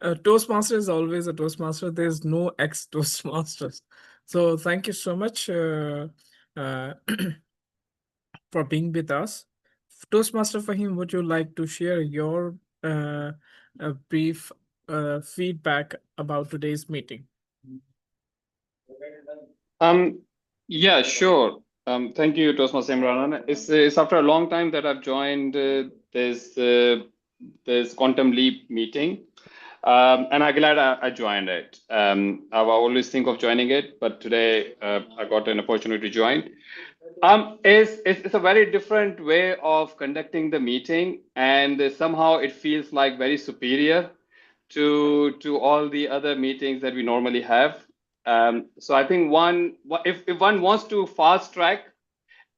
a Toastmaster is always a Toastmaster. There's no ex Toastmasters. So thank you so much for being with us. Toastmaster Fahim, would you like to share your brief feedback about today's meeting? Yeah, sure. Thank you, Toastmaster Imran. It's after a long time that I've joined this Quantum Leap meeting, and I'm glad I joined it. I always think of joining it, but today I got an opportunity to join. It's a very different way of conducting the meeting, and somehow it feels like very superior to all the other meetings that we normally have. So I think if one wants to fast track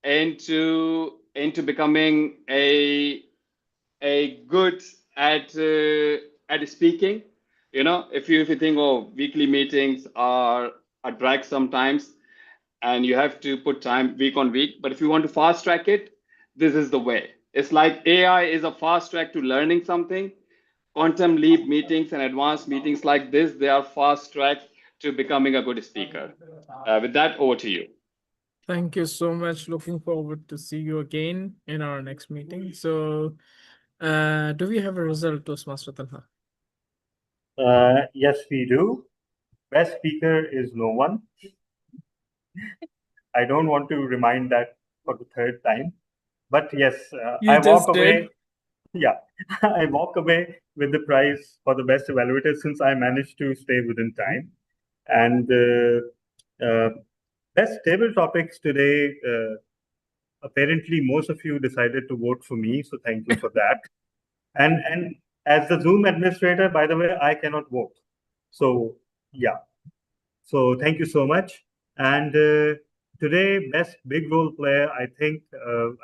into becoming a good at speaking, if you think, oh, weekly meetings are a drag sometimes, and you have to put time week on week. But if you want to fast track it, this is the way. It's like AI is a fast track to learning something. Quantum Leap meetings and advanced meetings like this, they are fast track to becoming a good speaker. With that, over to you. Thank you so much. Looking forward to see you again in our next meeting. So, do we have a result, Toastmaster Talha? Yes, we do. Best speaker is no one. I don't want to remind that for the third time, but yes, You I walk just away. did. Yeah, I walk away with the prize for the best evaluator since I managed to stay within time. And best table topics today. Apparently, most of you decided to vote for me, so thank you for that. And as the Zoom administrator, by the way, I cannot vote. So yeah. So thank you so much. And today, best big role player, I think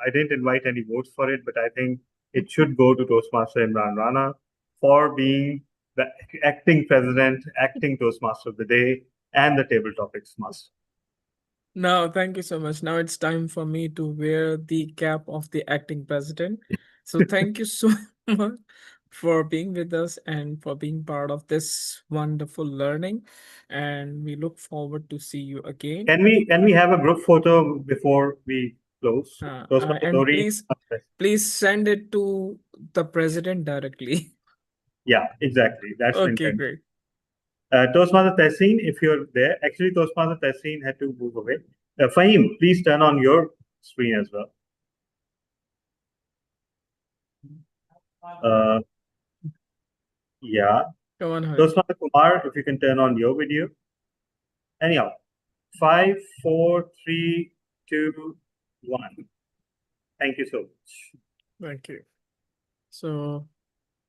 I didn't invite any votes for it, but I think it should go to Toastmaster Imran Rana for being the acting president, acting Toastmaster of the day, and the table topics master. No, thank you so much. Now it's time for me to wear the cap of the acting president. So thank you so much for being with us and for being part of this wonderful learning. And we look forward to see you again. Can we have a group photo before we close? Toastmaster And Dori. please send it to the president directly. Yeah, exactly. That's the Okay, intent. great. Toastmaster Tehseen, if you're there, actually Toastmaster Tehseen had to move away. Fahim, please turn on your screen as well. Yeah. Come on, Hari. Toastmaster Kumar, if you can turn on your video. Anyhow, 5, 4, 3, 2, 1. Thank you so much. Thank you. So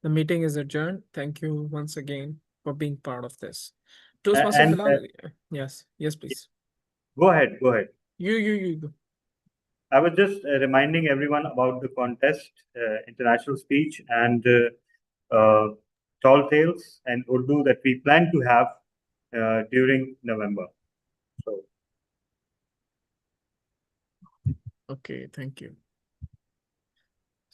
the meeting is adjourned. Thank you once again for being part of this. Toastmaster and, Bilal, yes, please. Go ahead. You go. I was just reminding everyone about the contest, international speech and tall tales and Urdu that we plan to have during November. So. Okay, thank you.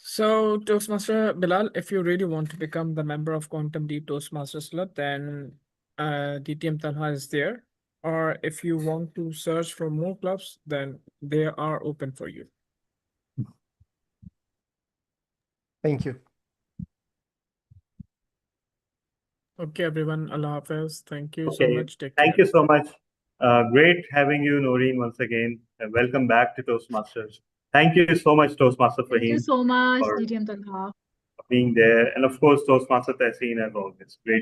So Toastmaster Bilal, if you really want to become the member of Quantum Deep Toastmasters Club, then DTM Talha is there. Or if you want to search for more clubs, then they are open for you. Thank you. Okay, everyone. Allah Hafiz. Thank you so Okay. much. Take Thank care. you so much. Great having you, Noreen, once again. Welcome back to Toastmasters. Thank you so much, Toastmaster Thank you Fahim, so much, for DTM Talha. being there. And of course, Toastmaster Tehseen as always. Great.